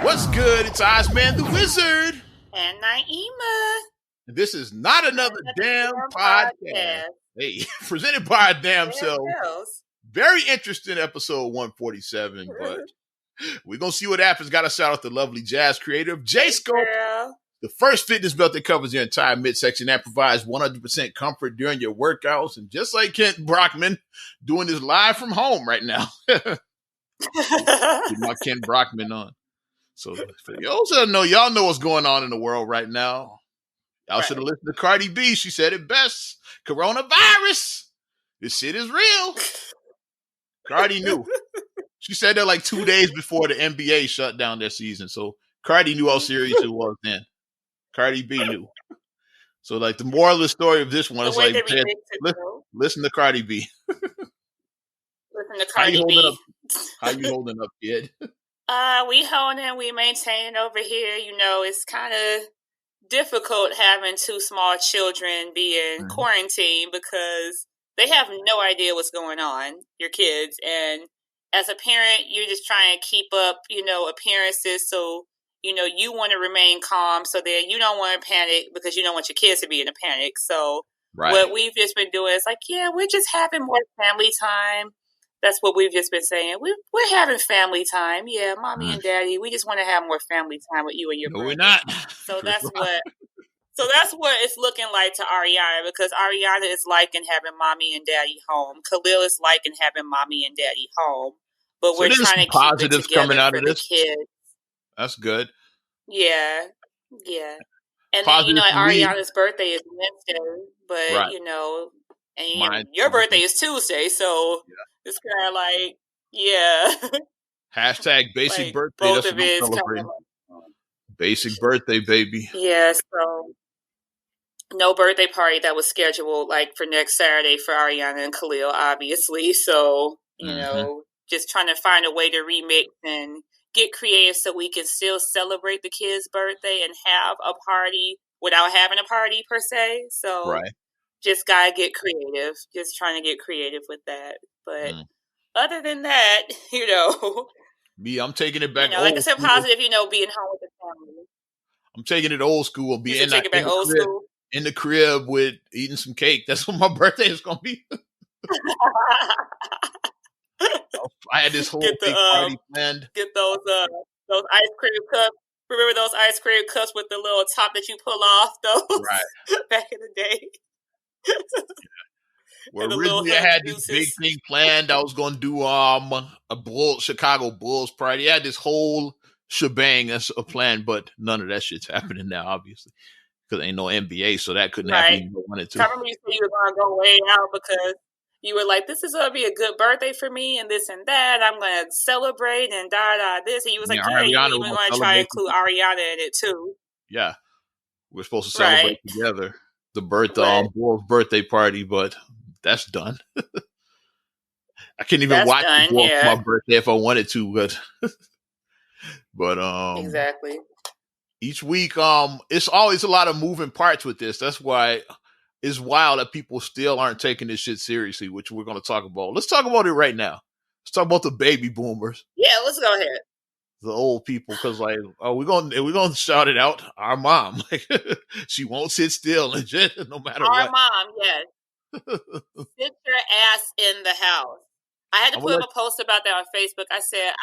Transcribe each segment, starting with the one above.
What's good? It's Ozman the Wizard. And Naima. This is not another damn podcast. Hey, presented by our damn self. Very interesting episode 147, but we're going to see what happens. Got to shout out the lovely jazz creator, J-Scope. The first fitness belt that covers your entire midsection that provides 100% comfort during your workouts. And just like Kent Brockman doing this live from home right now. Get my Kent Brockman on. So for those that know, y'all know what's going on in the world right now. Y'all should have listened to Cardi B. She said it best. Coronavirus. This shit is real. Cardi knew. She said that like 2 days before the NBA shut down their season. So Cardi knew how serious it was then. Cardi B knew. So like the moral of the story of this one is like, listen to Cardi B. Listen to Cardi B. How you holding up, kid? We holding, we maintain over here. You know, it's kind of difficult having two small children being quarantined because they have no idea what's going on, your kids. And as a parent, you're just trying to keep up, appearances. So, you want to remain calm so that you don't want to panic because you don't want your kids to be in a panic. So what we've just been doing is like, we're just having more family time. That's what we've just been saying. We're having family time. Yeah, mommy and daddy. We just want to have more family time with you and your brother. We're not. So that's what it's looking like to Ariana, because Ariana is liking having mommy and daddy home. Khalil is liking having mommy and daddy home. But we're trying to keep it together coming out for of this. The kids. That's good. Yeah. And then, Ariana's birthday is Wednesday, but, and your birthday is Tuesday, so it's kind of like, Hashtag basic like birthday. Both That's of it is kind of basic birthday, baby. Yeah, so no birthday party that was scheduled like for next Saturday for Ariana and Khalil, obviously. So, just trying to find a way to remix and get creative so we can still celebrate the kid's birthday and have a party without having a party per se. So just gotta get creative. Just trying to get creative with that. But other than that, Me, I'm taking it back. Like I said, positive, being home with the family. I'm taking it old school. Being take it back old school in the crib with eating some cake. That's what my birthday is gonna be. I had this whole big party planned. Get those ice cream cups. Remember those ice cream cups with the little top that you pull off? Those back in the day. Well, originally I had this big thing planned. I was going to do a Chicago Bulls party. I had this whole shebang as a plan, but none of that shit's happening now, obviously, because ain't no NBA, so that couldn't happen even if I wanted to. I remember you said you were going to go way out because you were like, this is going to be a good birthday for me and this and that. I'm going to celebrate and this. And you was like, you even going to try to include Ariana in it too. Yeah. We're supposed to celebrate together the Bulls birthday party, but that's done. I can't even watch the Bulls for my birthday if I wanted to, but exactly. Each week, it's always a lot of moving parts with this. That's why it's wild that people still aren't taking this shit seriously, which we're going to talk about. Let's talk about it right now. Let's talk about the baby boomers. Yeah, let's go ahead. The old people, because we're gonna shout it out. Our mom, she won't sit still and shit, no matter what. Our mom, yes. Sit your ass in the house. I had to put up a post about that on Facebook. I said,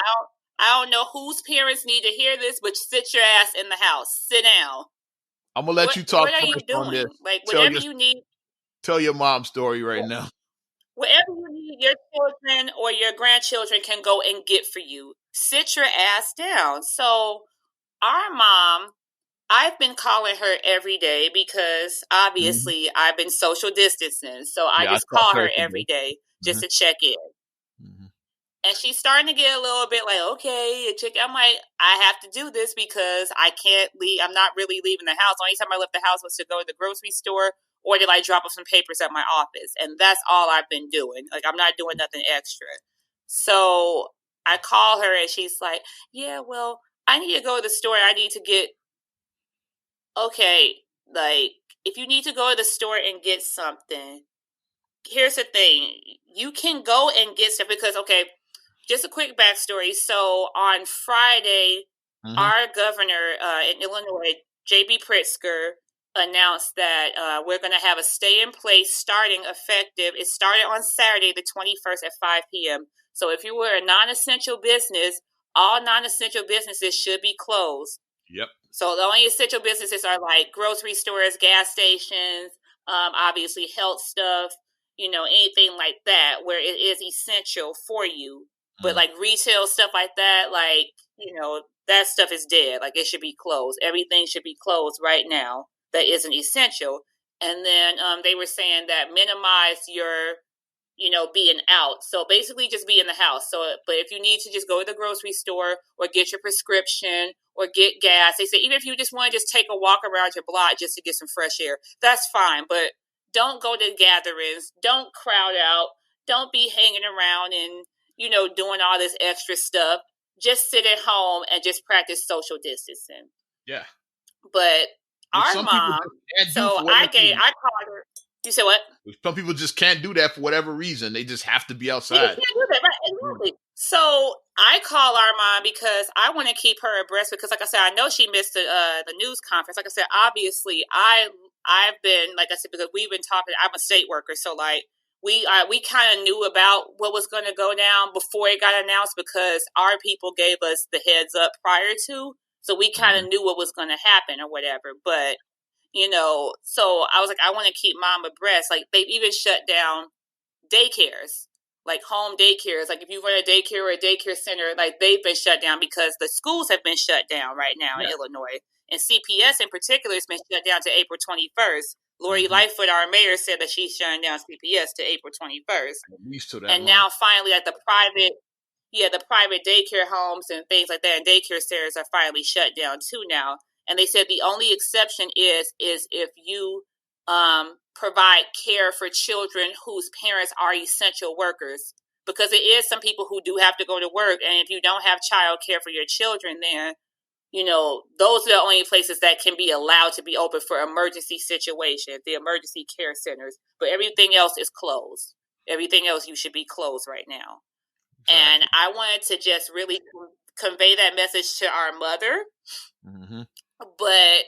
I don't know whose parents need to hear this, but sit your ass in the house. Sit down. I'm gonna let you talk. What are you doing? On this. Like whatever you need. Tell your mom's story right now. Whatever you need, your children or your grandchildren can go and get for you. Sit your ass down. So our mom, I've been calling her every day because obviously I've been social distancing. So I just call her every day just to check in. And she's starting to get a little bit like, okay, I'm like, I have to do this because I can't leave. I'm not really leaving the house. The only time I left the house was to go to the grocery store or to like drop off some papers at my office. And that's all I've been doing. Like, I'm not doing nothing extra. So I call her and she's like, yeah, well, I need to go to the store. I need to get, okay, like, if you need to go to the store and get something, here's the thing. You can go and get stuff because, okay, just a quick backstory. So on Friday, our governor in Illinois, J.B. Pritzker, announced that we're going to have a stay-in-place starting effective. It started on Saturday, the 21st at 5 p.m. So if you were a non-essential business, all non-essential businesses should be closed. Yep. So the only essential businesses are like grocery stores, gas stations, obviously health stuff, anything like that where it is essential for you. But like retail stuff like that, like, that stuff is dead. Like it should be closed. Everything should be closed right now that isn't essential. And then they were saying that minimize your, being out. So basically just be in the house. So, but if you need to just go to the grocery store or get your prescription or get gas, they say even if you just want to just take a walk around your block just to get some fresh air, that's fine. But don't go to gatherings. Don't crowd out. Don't be hanging around and, doing all this extra stuff. Just sit at home and just practice social distancing. Yeah. But our mom, so I called her. You said what? Some people just can't do that for whatever reason. They just have to be outside. They can't do that, right? Exactly. So I call our mom because I want to keep her abreast because, like I said, I know she missed the news conference. Like I said, obviously, I've been, like I said, because we've been talking. I'm a state worker, so like we kind of knew about what was going to go down before it got announced because our people gave us the heads up prior to, so we kind of knew what was going to happen or whatever. But so I was like, I want to keep mom abreast. Like they've even shut down daycares, like home daycares. Like if you run a daycare or a daycare center, like they've been shut down because the schools have been shut down right now in Illinois. And CPS in particular has been shut down to April 21st. Lori Lightfoot, our mayor, said that she's shutting down CPS to April 21st. And now finally, like the private daycare homes and things like that and daycare centers are finally shut down too now. And they said the only exception is if you provide care for children whose parents are essential workers. Because there is some people who do have to go to work. And if you don't have child care for your children, then, those are the only places that can be allowed to be open for emergency situations, the emergency care centers. But everything else is closed. Everything else you should be closed right now. Exactly. And I wanted to just really convey that message to our mother. But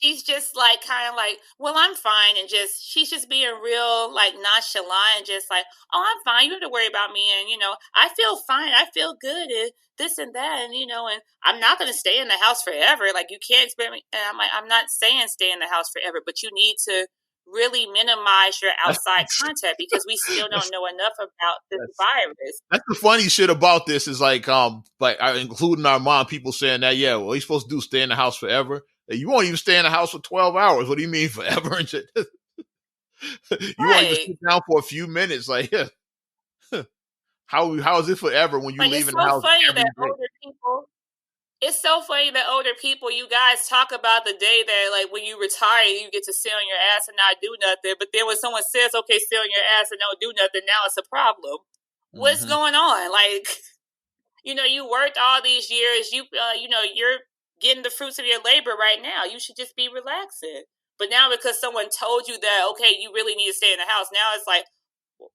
she's just like kind of like, well, I'm fine. And she's just being real like nonchalant and just like, oh, I'm fine. You don't have to worry about me. And, I feel fine. I feel good. And this and that. And, and I'm not going to stay in the house forever. Like you can't expect me. And I'm like, I'm not saying stay in the house forever, but you need to really minimize your outside contact because we still don't know enough about this virus. That's the funny shit about this is like including our mom, people saying that, yeah, well, you're supposed to do stay in the house forever. You won't even stay in the house for 12 hours. What do you mean forever? And shit? You won't even sit down for a few minutes. Like, how is it forever when you leave in the house? It's so funny that older people, you guys talk about the day that, like, when you retire, you get to sit on your ass and not do nothing. But then when someone says, okay, sit on your ass and don't do nothing, now it's a problem. What's going on? Like, you worked all these years. You're getting the fruits of your labor right now. You should just be relaxing. But now because someone told you that, okay, you really need to stay in the house, now it's like, well,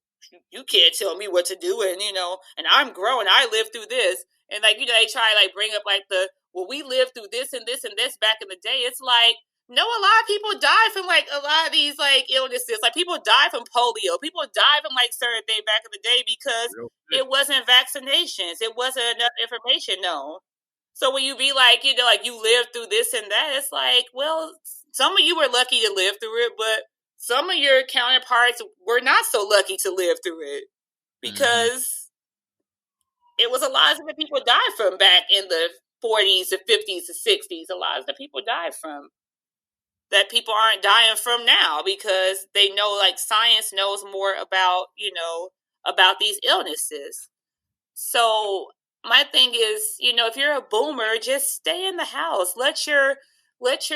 you can't tell me what to do. And, and I'm grown. I lived through this. And, like, they try to, like, bring up, like, we lived through this and this and this back in the day. It's like, no, a lot of people died from, like, a lot of these, like, illnesses. Like, people died from polio. People died from, like, certain things back in the day because it wasn't vaccinations. It wasn't enough information known. So when you be like, like, you lived through this and that, it's like, well, some of you were lucky to live through it, but some of your counterparts were not so lucky to live through it because it was a lot of the people died from back in the 40s, the 50s, the 60s. A lot of the people died from that people aren't dying from now because they know, like, science knows more about, about these illnesses. So my thing is, if you're a boomer, just stay in the house. Let your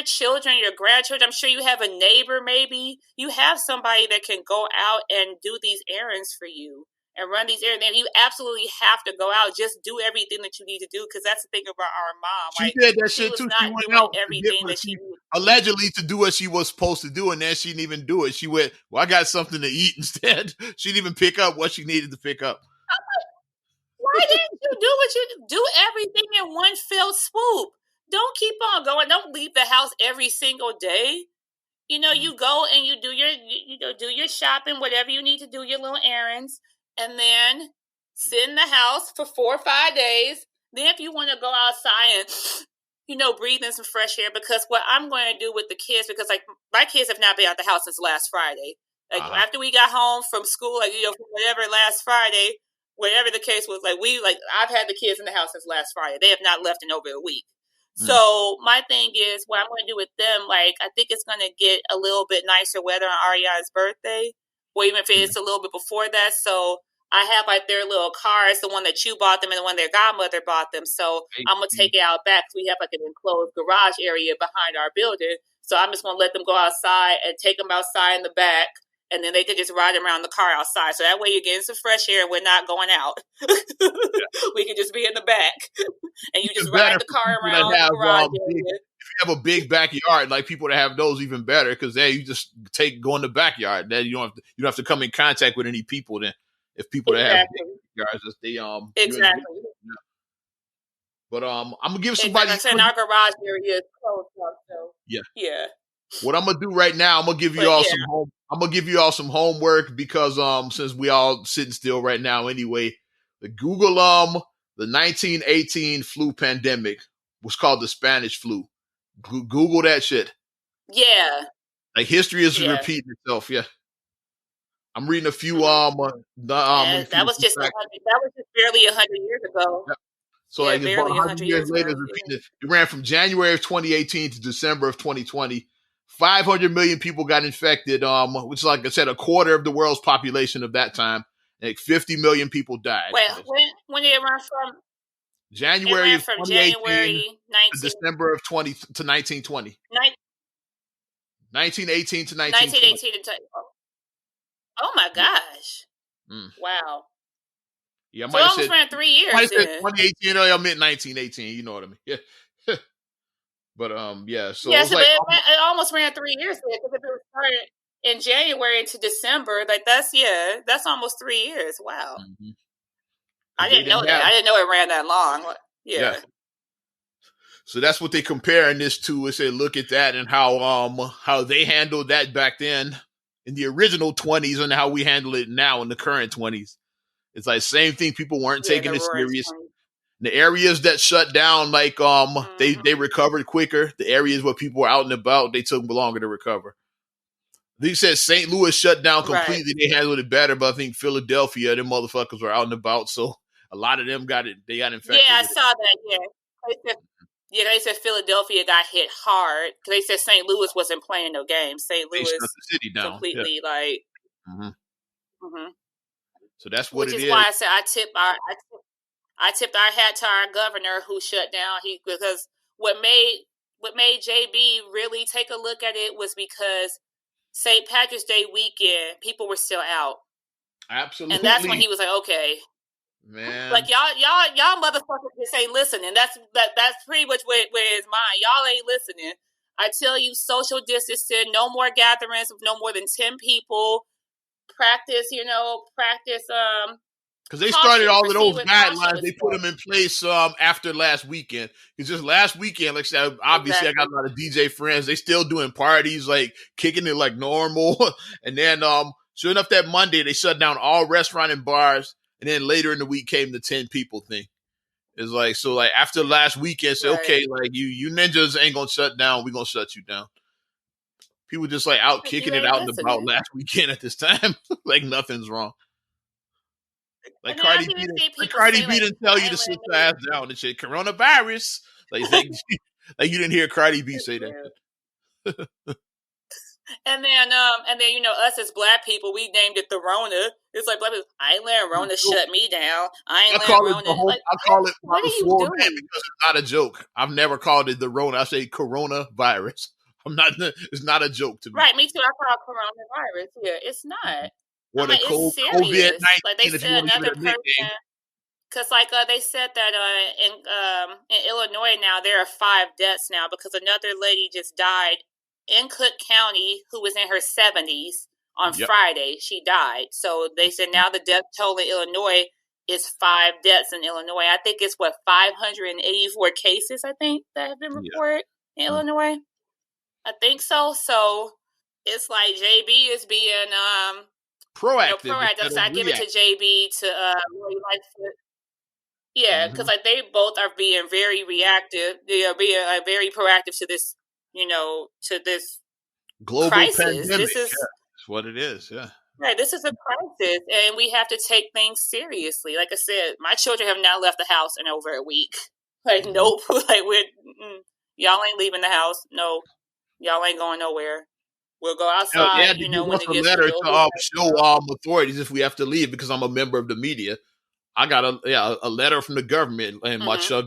children, your grandchildren, I'm sure you have a neighbor maybe. You have somebody that can go out and do these errands for you. And run these errands. And you absolutely have to go out. Just do everything that you need to do because that's the thing about our mom. She did that shit too. She went out everything that she allegedly to do what she was supposed to do, and then she didn't even do it. She went, well, I got something to eat instead. She didn't even pick up what she needed to pick up. Why didn't you do everything in one fell swoop? don't keep on going. Don't leave the house every single day. You know, you go and you do your shopping, whatever you need to do, your little errands, and then sit in the house for 4 or 5 days. Then if you want to go outside and, breathe in some fresh air, because what I'm going to do with the kids, because like my kids have not been out the house since last Friday. Like after we got home from school, like, whatever last Friday, whatever the case was, I've had the kids in the house since last Friday. They have not left in over a week. So my thing is, what I'm going to do with them, I think it's going to get a little bit nicer weather on Ariana's birthday, or even if it's a little bit before that. So I have their little cars, the one that you bought them and the one their godmother bought them. So I'm going to take it out back. We have an enclosed garage area behind our building. So I'm just going to let them go outside and take them outside in the back. And then they could just ride around the car outside. So that way you're getting some fresh air. We're not going out. We can just be in the back. And you just ride the car around the garage area. If you have a big backyard, like people that have those, even better, because you just go in the backyard. Then you don't have to come in contact with any people. Then if people that have big backyards, exactly. But I'm gonna give somebody. Like I said, our garage area is closed up, so yeah. What I'm gonna do right now, I'm gonna give you all some home. I'm gonna give you all some homework because since we all sitting still right now anyway, the Google the 1918 flu pandemic was called the Spanish flu. Google that shit. Yeah. Like history is repeating itself. Yeah. I'm reading a few that was just barely 100 years ago. Yeah. So like about 100 years later, it ran from January of 2018 to December of 2020. 500 million people got infected, which, like I said, a quarter of the world's population of that time. Like 50 million people died. Wait, when did it run from? January of 2018 to December of 1920. 1918 to 1918 to. Oh my gosh! Wow. Yeah, I so it almost ran 3 years. I said 2018. I meant 1918. You know what I mean? Yeah. But yeah. So it almost ran 3 years because if it was started in January to December, that's almost 3 years. Wow. Mm-hmm. I didn't know that. I didn't know it ran that long. Yeah. So that's what they comparing this to. Is they look at that and how they handled that back then in the original 20s and how we handle it now in the current 20s. It's like same thing. People weren't taking it serious. The areas that shut down, they recovered quicker. The areas where people were out and about, they took longer to recover. They said St. Louis shut down completely. Right. They handled it better, but I think Philadelphia, them motherfuckers were out and about, so a lot of them got it. They got infected. Yeah, I saw that. Yeah, they said Philadelphia got hit hard because they said St. Louis wasn't playing no games. St. Louis shut the city down completely, So that's what it is. Which is why I said I tipped our hat to our governor who shut down. Because what made JB really take a look at it was because St. Patrick's Day weekend, people were still out. Absolutely. And that's when he was like, okay. Man. Like y'all motherfuckers just ain't listening. That's pretty much where his mind. Y'all ain't listening. I tell you, social distancing, no more gatherings of no more than 10 people. Practice. Because they started all of those guidelines, they put them in place after last weekend. Because just last weekend, like I said, obviously I got a lot of DJ friends. They still doing parties, like kicking it like normal. And then, sure enough, that Monday they shut down all restaurant and bars. And then later in the week came the 10 people thing. It's like, so like after last weekend, say, okay, like you ninjas ain't gonna shut down. We're gonna shut you down. People just like out kicking it out and about last weekend at this time. Like nothing's wrong. Like Cardi B didn't tell you to sit your ass down and shit. Coronavirus. Like you didn't hear Cardi B say that. And then us as black people, we named it the Rona. It's like black people, I ain't letting Rona shut me down. I call it what are you doing? Because it's not a joke. I've never called it the Rona. I say coronavirus. It's not a joke to me. Right, me too. I call it coronavirus. Yeah, it's not. Or the COVID-19. Like they said another person. Because they said that in Illinois now there are 5 deaths now because another lady just died in Cook County who was in her 70s on Friday. She died. So they said now the death toll in Illinois is 5 deaths in Illinois. I think it's 584 cases, I think, that have been reported in Illinois. I think so. So it's like JB is being proactive. Proactive. So I give it to JB to really like because like they both are being very reactive. They are being very proactive to this, to this global crisis. Pandemic. This is what it is. Yeah. Right, this is a crisis, and we have to take things seriously. Like I said, my children have not left the house in over a week. Like, nope. Like, y'all ain't leaving the house. No, y'all ain't going nowhere. We'll go outside, when it gets letter to show authorities if we have to leave because I'm a member of the media. I got a letter from the government and my Chuck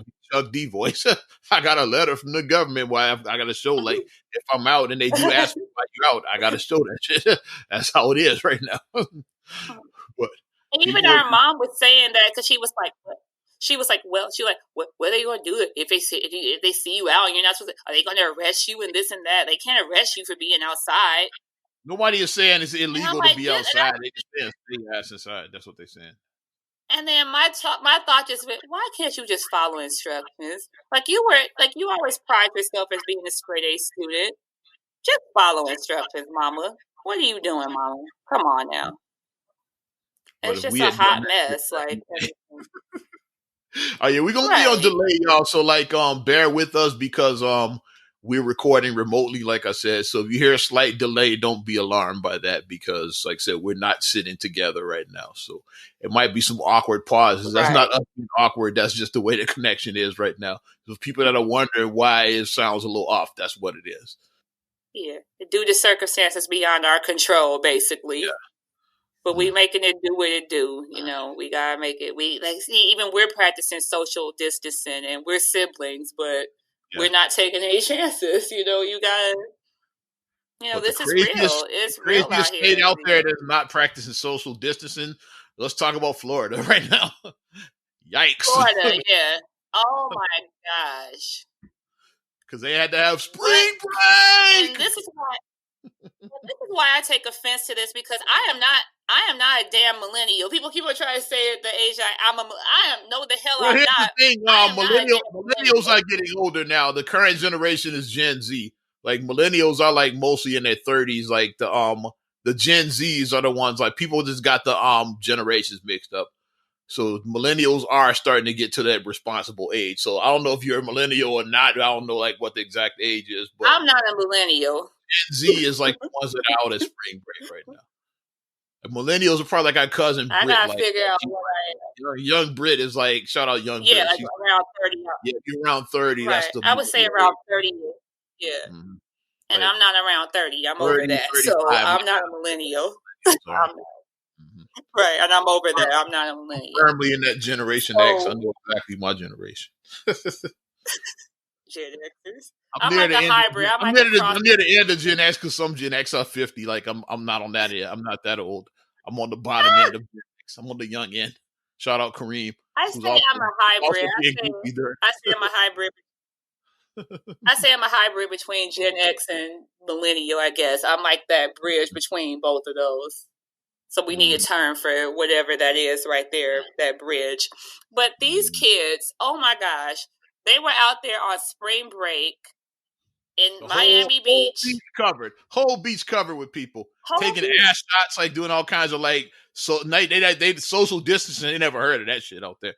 D voice. I got a letter from the government where I got to show, like, if I'm out and they do ask me why you out, I got to show that shit. That's how it is right now. But even our mom was saying that because she was like, what are they going to do if they see you out and you're not supposed to, are they going to arrest you and this and that? They can't arrest you for being outside. Nobody is saying it's illegal to be outside. They just saying stay your ass inside. That's what they're saying. And then my thought just went, why can't you just follow instructions? Like you always pride yourself as being a straight A student. Just follow instructions, Mama. What are you doing, Mama? Come on now. It's just a hot mess. Like, oh yeah, we're gonna be on delay, y'all. So like, bear with us because we're recording remotely, like I said. So if you hear a slight delay, don't be alarmed by that because, like I said, we're not sitting together right now. So it might be some awkward pauses. That's not us being awkward. That's just the way the connection is right now. So people that are wondering why it sounds a little off, that's what it is. Yeah, due to circumstances beyond our control, basically. Yeah. But we making it do what it do. We gotta make it. Even we're practicing social distancing, and we're siblings, but we're not taking any chances. You gotta. This is real. It's real out here. State out there that's not practicing social distancing. Let's talk about Florida right now. Yikes! Florida, yeah. Oh my gosh. Because they had to have spring break. And this is why I take offense to this because I am not a damn millennial. People keep on trying to say at the age I'm not. I'm not. The thing, millennials are getting older now. The current generation is Gen Z. Like millennials are like mostly in their 30s. Like the Gen Zs are the ones like people just got the generations mixed up. So millennials are starting to get to that responsible age. So I don't know if you're a millennial or not. I don't know like what the exact age is. But I'm not a millennial. Gen Z is like the ones that are out at spring break right now. Like, millennials are probably like our cousin Brit. I gotta figure out what I am. Young Brit is like, shout out Young Brit. Yeah, like around 30. Yeah, if you're around 30, right. That's the I would say around 30. Yeah. Mm-hmm. And I'm not around 30. I'm 30, over that. So I'm not a millennial. Right, and I'm over that. I'm not a millennial. I'm firmly in that Generation X. I know exactly my generation. Gen Xers. I'm like a hybrid. I'm near the end of Gen X because some Gen X are 50. Like I'm not on that yet. I'm not that old. I'm on the bottom end of Gen X. I'm on the young end. Shout out Kareem. I say I'm a hybrid. I say I'm a hybrid. I say I'm a hybrid between Gen X and millennial. I guess I'm like that bridge between both of those. So we need a term for whatever that is right there, that bridge. But these kids, oh my gosh, they were out there on spring break in Miami Beach. Whole beach covered with people. Taking ass shots, like doing all kinds of like, so they social distancing. They never heard of that shit out there.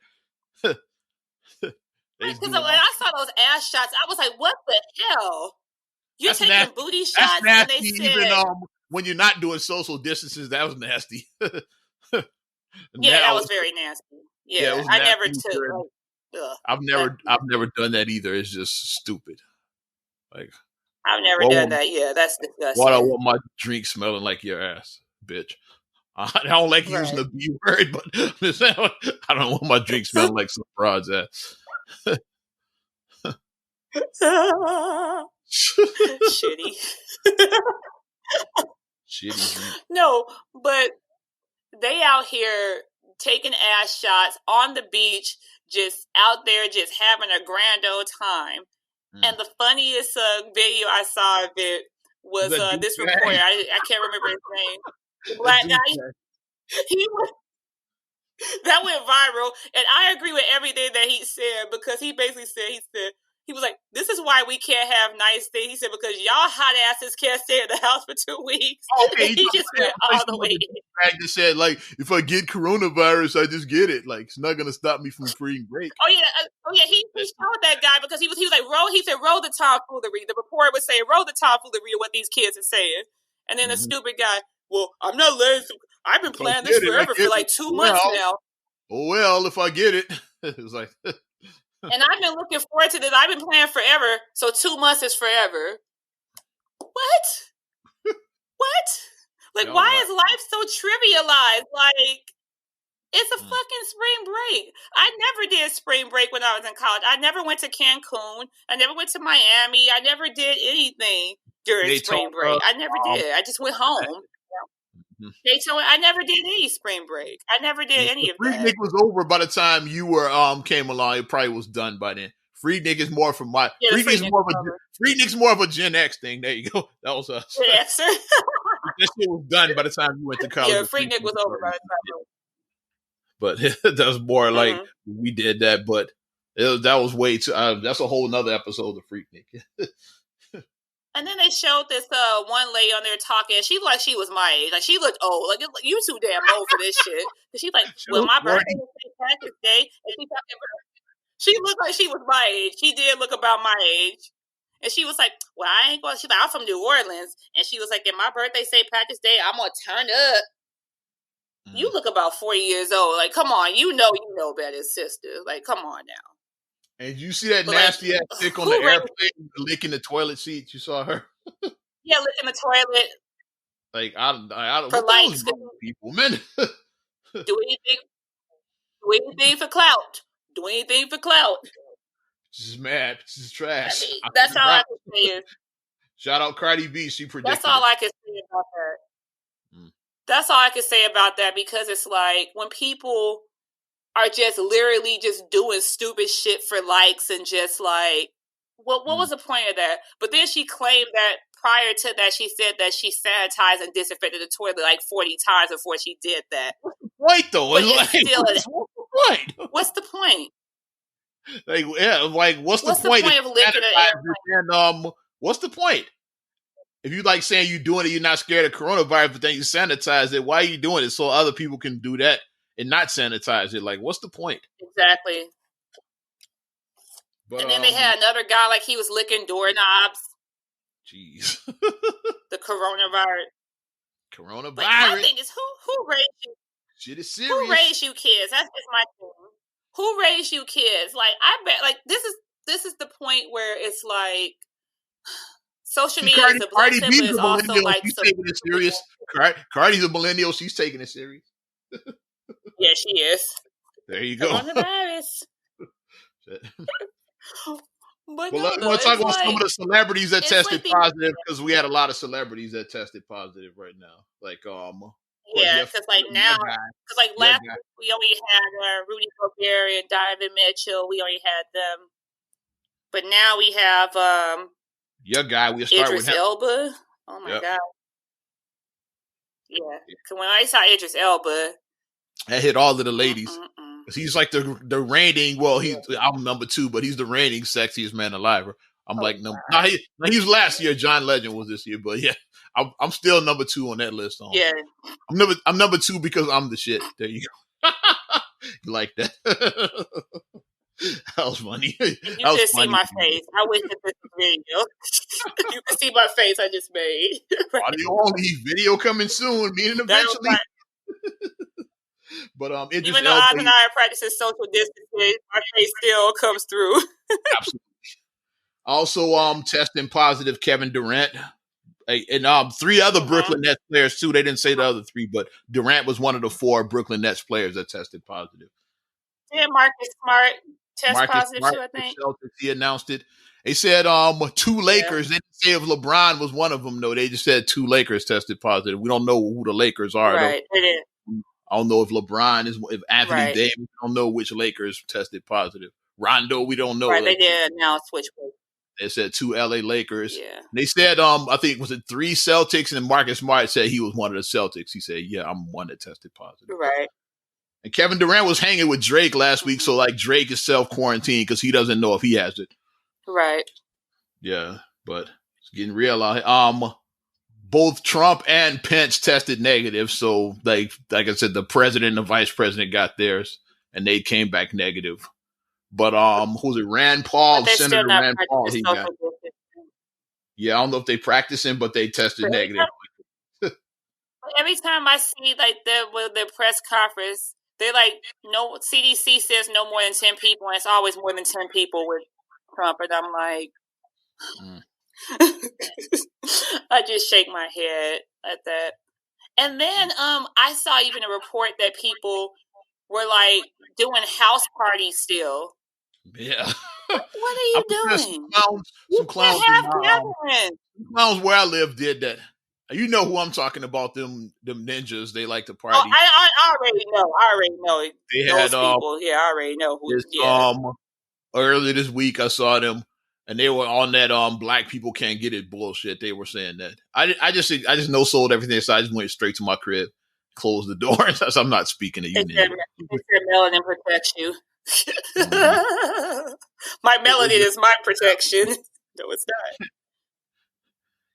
Because when I saw those ass shots, I was like, what the hell? You're taking nasty. Booty shots and they said... Even, when you're not doing social distances, that was nasty. Yeah, that was very nasty. Yeah, I never took. I've never done that either. It's just stupid. Like I've never done that. Yeah, that's disgusting. What I want my drink smelling like your ass, bitch. I don't like using the B word, but I don't want my drink smelling like some broad's ass. Shitty. Shitty. No, but they out here taking ass shots on the beach, just out there, just having a grand old time. And the funniest video I saw of it was this reporter. I can't remember his name. The black guy. That went viral, and I agree with everything that he said because he basically said he was like, "This is why we can't have nice things." He said because y'all hot asses can't stay in the house for 2 weeks. Okay, he just went all the way. Just said like, if I get coronavirus, I just get it. Like it's not gonna stop me from spring break. Oh yeah. He showed that guy because he was like roll the tomfoolery. The report was saying roll the tomfoolery of what these kids are saying, and then the stupid guy. Well, I'm not letting. I've been planning this forever for like 2 months now. Oh well, if I get it, it was like. And I've been looking forward to this. I've been planning forever, so 2 months is forever. What? What? Like, why is life so trivialized? Like, it's a fucking spring break. I never did spring break when I was in college. I never went to Cancun. I never went to Miami. I never did anything during spring break. I never did. I just went home. I never did any spring break. I never did any of that. Freaknik was over by the time you were came along. It probably was done by then. Freaknik is more from my Freaknik's more of a Gen X thing. There you go. That was us. Gen X. That shit was done by the time you went to college. Yeah, Freaknik was over by the time. But that was more like we did that. But that was way too. That's a whole nother episode of Freaknik. And then they showed this one lady on there talking. She looked like she was my age. Like she looked old. Like you too damn old for this shit. Cause she's like, well, my birthday was St. Patrick's Day, and she looked like she was my age. She did look about my age, and she was like, well, I ain't going. She's like, I'm from New Orleans, and she was like, in my birthday, St. Patrick's Day, I'm gonna turn up. You look about 40 years old. Like, come on, you know better, sister. Like, come on now. And you see that nasty ass chick on the airplane licking the toilet seat? You saw her? Yeah, licking the toilet. Like I don't for likes. People, man. Do anything for clout. Do anything for clout. She's mad. She's trash. I mean, that's all I can say. Shout out Cardi B. She predicted. That's all I can say about that. That's all I can say about that because it's like when people are just literally just doing stupid shit for likes and just like, what was the point of that? But then she claimed that prior to that, she said that she sanitized and disinfected the toilet like 40 times before she did that. What's the point, though? What's the point? Like, yeah, like, what's the point of licking an airplane? What's the point? If you like saying you're doing it, you're not scared of coronavirus, but then you sanitize it, why are you doing it? So other people can do that and not sanitize it. Like, what's the point? Exactly. But, and then they had another guy like he was licking doorknobs. Jeez. The coronavirus. Coronavirus. Like, my thing is, who raised you? Shit is serious. Who raised you kids? That's just my thing. Who raised you kids? Like, I bet, like, this is the point where it's like social media is a blessing, but it's also like she's taking it serious. Cardi's a millennial. She's taking it serious. Yeah, she is. There you go. Coronavirus. But let's talk about some of the celebrities that tested positive because we had a lot of celebrities that tested positive right now. Like, yeah, because like now, because like last week we only had Rudy Gobert and Donovan Mitchell. We only had them, but now we have your guy. We'll start Idris with him. Elba. Oh my god! Yeah, because when I saw Idris Elba, that hit all of the ladies. He's like the reigning. Well, I'm number 2, but he's the reigning sexiest man alive. I'm like number. No, he was last year. John Legend was this year, but yeah, I'm still number 2 on that list. Yeah, I'm number 2 because I'm the shit. There you go. You like that? That was funny. You can see my face. I wish that this was video. You can see my face I just made. Audio only, video coming soon. Meaning eventually. But even though Oz and I are practicing social distancing, our face still comes through. Absolutely. Also, testing positive Kevin Durant and 3 other Brooklyn Nets players too. They didn't say the other 3, but Durant was one of the 4 Brooklyn Nets players that tested positive. Yeah, Marcus Smart test positive too. I think he announced it. They said 2 Lakers. They didn't say if LeBron was one of them. No, they just said 2 Lakers tested positive. We don't know who the Lakers are. Right, it is. I don't know if LeBron is, if Anthony Davis. We don't know which Lakers tested positive. Rondo, we don't know. Right, they did now switch. They said 2 LA Lakers. Yeah. They said, I think was it 3 Celtics, and Marcus Smart said he was one of the Celtics. He said, "Yeah, I'm one that tested positive." Right. And Kevin Durant was hanging with Drake last week, so like Drake is self-quarantined because he doesn't know if he has it. Right. Yeah, but it's getting real out here. Both Trump and Pence tested negative, so like I said, the president and the vice president got theirs, and they came back negative. But who's it? Rand Paul, Senator Rand Paul, he got. Yeah, I don't know if they practicing, but they tested negative. Every time I see like the press conference, they like no CDC says no more than 10 people, and it's always more than 10 people with Trump, and I'm like, I just shake my head at that. And then I saw even a report that people were like doing house parties still. Yeah. What are you doing? Some clowns where I live did that. You know who I'm talking about? Them ninjas. They like to party. Oh, I already know. They those people. Yeah, I already know who. Earlier this week, I saw them, and they were on that black people can't get it bullshit. They were saying that. I just no sold everything, so I just went straight to my crib, closed the door, so I'm not speaking to you. They said melanin protects you. My melanin is my protection. No, it's not.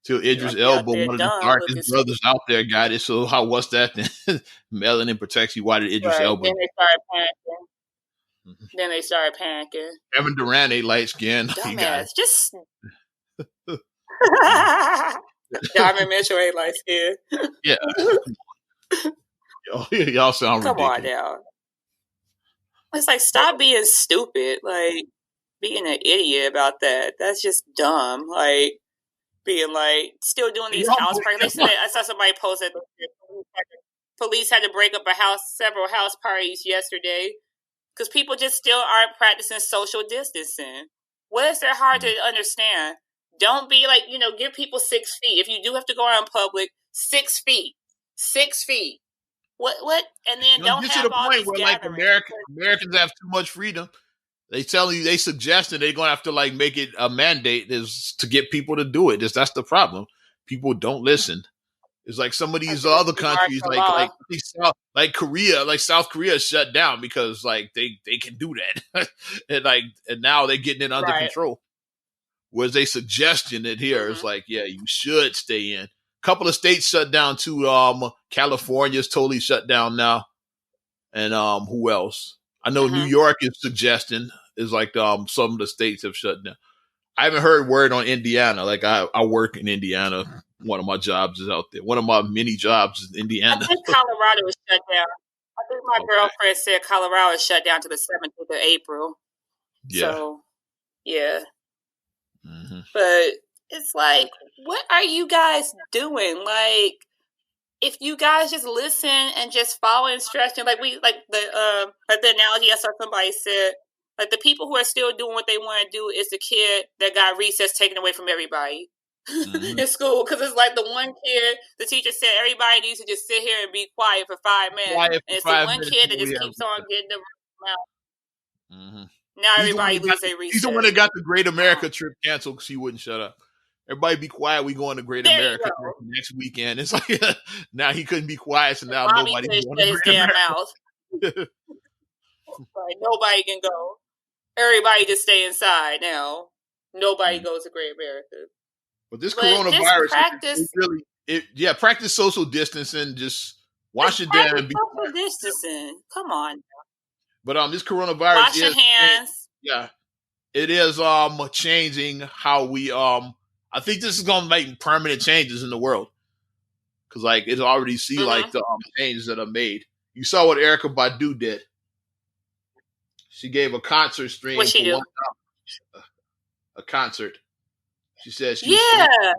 Till Idris Elba, one of the darkest brothers out there, got it. So what's that then? Melanin protects you. Why did Idris Elba? Then they started panicking. Kevin Durant ain't light skinned. Dumbass. Just Diamond Mitchell ain't light skinned. Yeah. Y'all sound ridiculous. Come on now. It's like, stop being stupid. Like, being an idiot about that. That's just dumb. Like, being like, still doing these house parties. I saw somebody post that police had to break up several house parties yesterday because people just still aren't practicing social distancing. What is there hard to understand? Don't be like, give people 6 feet. If you do have to go out in public, 6 feet. 6 feet. What? And then don't have to the all point where like Americans have too much freedom. They suggesting they're gonna have to like make it a mandate is to get people to do it. That's the problem. People don't listen. It's like some of these other countries, like Korea, like South Korea, shut down because like they can do that, and now they're getting it under control. Whereas they suggesting it here, it's like, yeah, you should stay in. A couple of states shut down too. California's totally shut down now, and who else? I know New York is suggesting is like some of the states have shut down. I haven't heard word on Indiana. Like I work in Indiana. One of my jobs is out there. One of my many jobs is in Indiana. I think Colorado is shut down. I think my girlfriend said Colorado is shut down to the 7th of April. Yeah. So, yeah. But it's like, what are you guys doing? Like, if you guys just listen and just follow instructions, like the analogy I saw somebody said, like the people who are still doing what they want to do is the kid that got recess taken away from everybody in school. Because it's like the one kid, the teacher said everybody needs to just sit here and be quiet for 5 minutes. And it's the one kid that just keeps on getting them out. Now everybody loses their recess. He's the one that got the Great America trip canceled because he wouldn't shut up. Everybody be quiet. We going to Great America next weekend. It's like now he couldn't be quiet, so now nobody's going to Great America. Mouth. Nobody can go. Everybody just stay inside now. Nobody goes to Great America. But this coronavirus, practice social distancing. Just wash it down. Social distancing. Come on. But this coronavirus, wash your hands. It is changing how we I think this is going to make permanent changes in the world because, like, it already see like the changes that are made. You saw what Erykah Badu did. She gave a concert stream. What she do? A concert. She said she was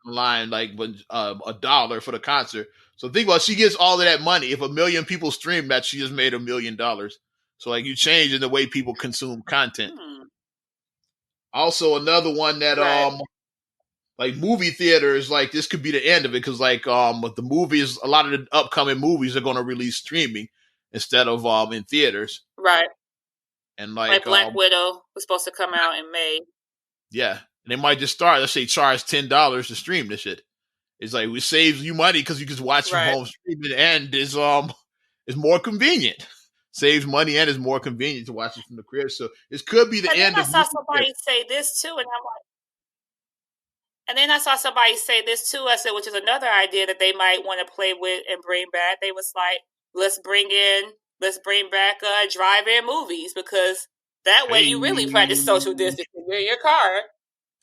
online like $1 for the concert. So think about it, she gets all of that money. If 1 million people stream that, she just made $1 million. So like you change in the way people consume content. Also, another one that like movie theaters, like this could be the end of it because like the movies, a lot of the upcoming movies are going to release streaming instead of in theaters, right? And like Black Widow was supposed to come out in May. Yeah, and they might just start. Let's say charge $10 to stream this shit. It's like it saves you money because you can watch from home streaming, and it's more convenient. saves money and is more convenient to watch it from the crib. So this could be the end of. I saw somebody say this too, and I'm like, and then I saw somebody say this too. I said, which is another idea that they might want to play with and bring back. They was like, let's bring back drive-in movies, because that way you really practice social distancing in your car.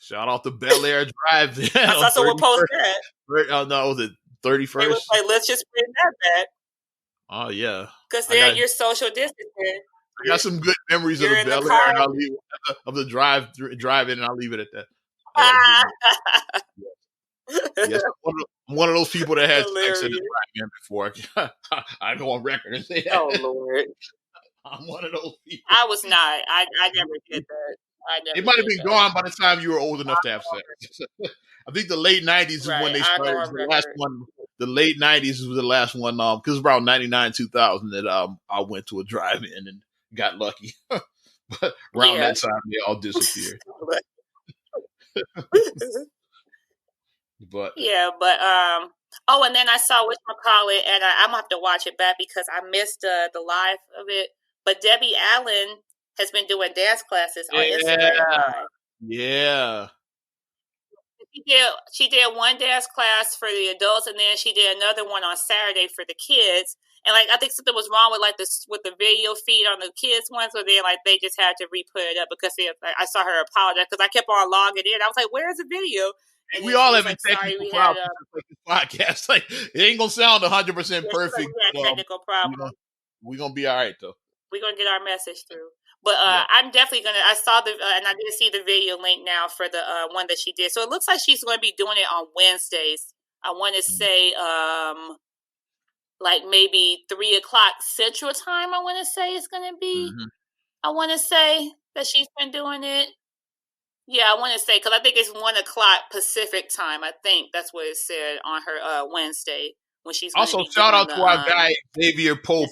Shout out to Bel Air Drive-In. I saw someone post that. No, was it 31st? They was like, let's just bring that back. Oh yeah, because then you're social distancing. I got some good memories of the Bel Air, and I'll leave of the drive-in, and I'll leave it at that. Yes, I'm one of those people that has sex in the drive-in before. I go on record and say that. Oh Lord, I'm one of those people. I was not. I never did that. It might have been gone by the time you were old enough to have sex. I think the late 90s is when they started. The last one. The late 90s was the last one. Because it was around 99, 2000 that I went to a drive-in and got lucky. But around that time, they all disappeared. But oh, and then I saw whatchamacallit, and I'm gonna have to watch it back because I missed the live of it. But Debbie Allen has been doing dance classes on Instagram. Yeah. She did one dance class for the adults, and then she did another one on Saturday for the kids. And like, I think something was wrong with with the video feed on the kids one, so then like they just had to re-put it up because I saw her apologize because I kept on logging in. I was like, "Where's the video?" And we all have a technical problem with this podcast. Like, it ain't gonna sound 100% perfect. We had technical problem. We're gonna be all right though. We're gonna get our message through. But I'm definitely gonna. I saw and I did see the video link now for the one that she did. So it looks like she's going to be doing it on Wednesdays. I want to say, like maybe 3:00 Central Time. I want to say it's going to be. Mm-hmm. I want to say that she's been doing it. Yeah, I want to say because I think it's 1:00 Pacific Time. I think that's what it said on her Wednesday. When she's also shout out to our guy Xavier Pope.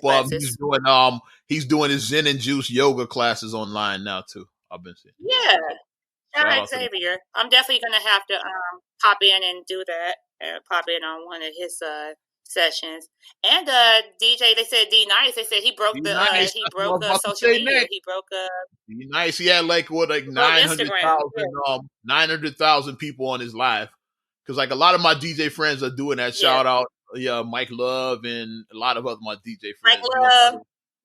He's doing his Zen and Juice yoga classes online now too. I've been seeing. Yeah, all right, Xavier. I'm definitely gonna have to pop in and do that. Pop in on one of his sessions. And DJ, they said D-Nice. They said he broke social media. He broke D-Nice. He had like 900,000 people on his live. Because like a lot of my DJ friends are doing that. Shout out. Yeah, Mike Love and a lot of other my DJ friends. Mike Love.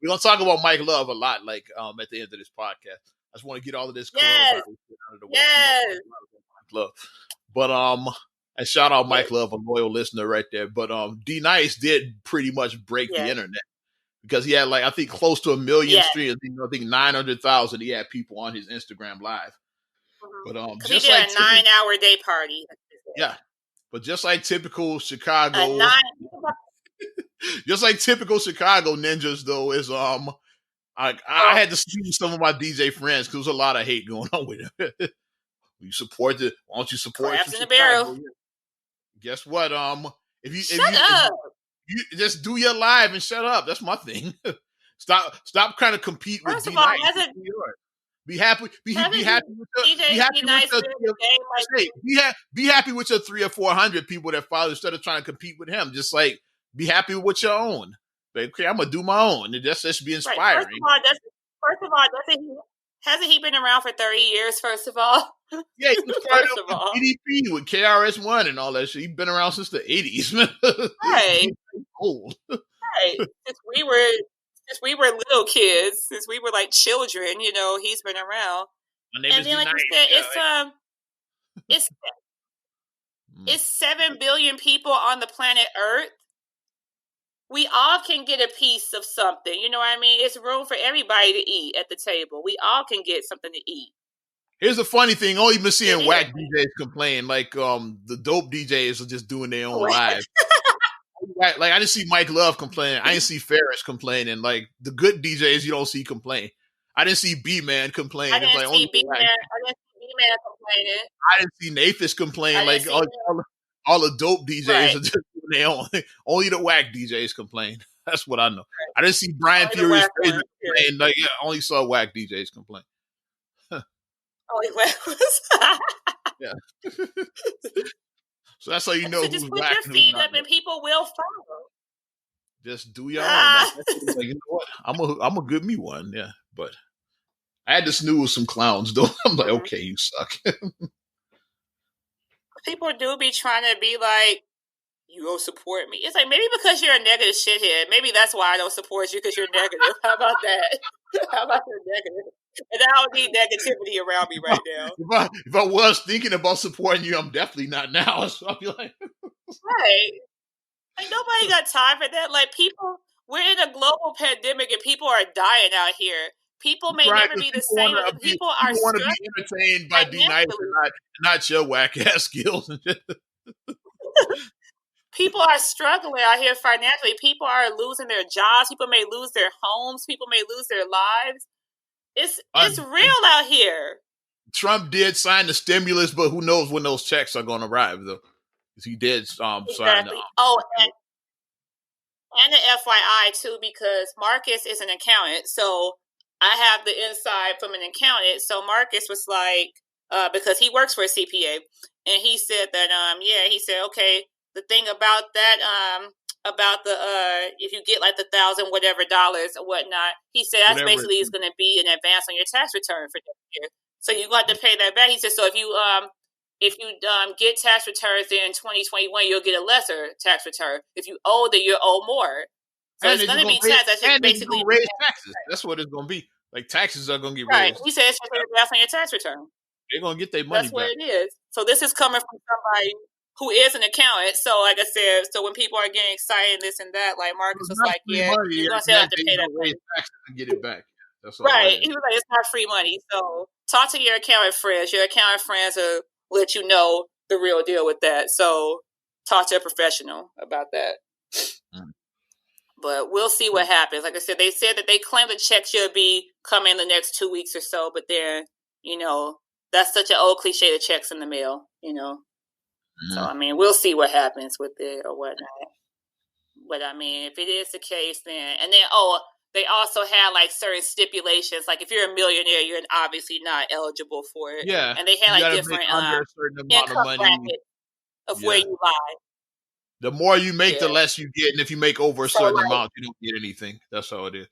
We're gonna talk about Mike Love a lot, like at the end of this podcast. I just want to get all of this coronavirus out of the way. Yes. Mike Love. But and shout out Mike Love, a loyal listener right there. But D-Nice did pretty much break the internet because he had like I think close to 1 million streams. I think 900,000. He had people on his Instagram live. But just he did a 9-hour day party. Yeah. But just like typical Chicago, just like typical Chicago ninjas, though, is I had to see some of my DJ friends because there was a lot of hate going on with it. You support it? Why don't you support Crabs in the Barrel? Guess what? If you just do your live and shut up. That's my thing. Stop kind of compete with D-Nice. Be happy. Be happy with your 300 or 400 people that follow instead of trying to compete with him. Just like be happy with your own. Like, okay, I'm gonna do my own, and that's just be inspiring. Right. First of all, hasn't he been around for 30 years? First of all, yeah, he was part of EDP with KRS-One and all that shit. He's been around since the 80s, man. Right, old. Right, since we were little kids, since we were like children, he's been around. My name is then, like you said, it's 7 billion people on the planet Earth. We all can get a piece of something. You know what I mean? It's room for everybody to eat at the table. We all can get something to eat. Here's a funny thing. Only been seeing whack DJs complain. Like the dope DJs are just doing their own live. Like I didn't see Mike Love complaining. I didn't see Ferris complaining. Like the good DJs, you don't see complain. I didn't see B-Man complain. I didn't see B-Man complaining. I didn't see Nathis complain. Like all the dope DJs are just doing their own. Only the whack DJs complain. That's what I know. I didn't see Brian Furie's complain. Like I only saw whack DJs complain. Only whack was. Yeah. So that's how you know. So just put your feet up and people will follow. Just do your own. Like, you know what? I'm a good me one. Yeah, but I had to snooze some clowns though. I'm like, okay, you suck. People do be trying to be like, you don't support me. It's like, maybe because you're a negative shithead. Maybe that's why I don't support you, because you're negative. How about that? How about you're negative? And I don't need negativity around me right now. If I was thinking about supporting you, I'm definitely not now. So I'll be like, right. Like, nobody got time for that. Like, people, we're in a global pandemic and people are dying out here. People may never be the same. People want to be entertained by D-Nice and not your whack ass skills. People are struggling out here financially. People are losing their jobs. People may lose their homes. People may lose their lives. It's real out here. Trump did sign the stimulus, but who knows when those checks are going to arrive, though? Because he did sign. And the FYI too, because Marcus is an accountant, so I have the inside from an accountant. So Marcus was like, because he works for a CPA, and he said that, he said, okay, the thing about that, about the if you get like the $1,000 whatever dollars or whatnot, he said that's basically is going to be an advance on your tax return for next year. So you got to pay that back. He said, so if you get tax returns in 2021, you'll get a lesser tax return. If you owe, then you'll owe more. So it's going to be taxed. That's just basically raise taxes. That's what it's going to be. Like, taxes are going to get raised. He said it's going to be on your tax return. They're going to get their money back. That's what it is. So this is coming from somebody who is an accountant. So like I said, so when people are getting excited and this and that, like Marcus was like, yeah, you're going to have to pay that money. Taxes and get it back. That's all right. He was like, it's not free money. So talk to your accountant friends. Your accountant friends will let you know the real deal with that. So talk to a professional about that. But we'll see what happens. Like I said, they said that they claim the check should be coming in the next 2 weeks or so. But then, that's such an old cliche, the check's in the mail, So, I mean, we'll see what happens with it or whatnot. But, I mean, if it is the case, then... And then, they also had, like, certain stipulations. Like, if you're a millionaire, you're obviously not eligible for it. Yeah. And they had, like, different income brackets of where you lie. The more you make, the less you get. And if you make over a certain amount, you don't get anything. That's how it is.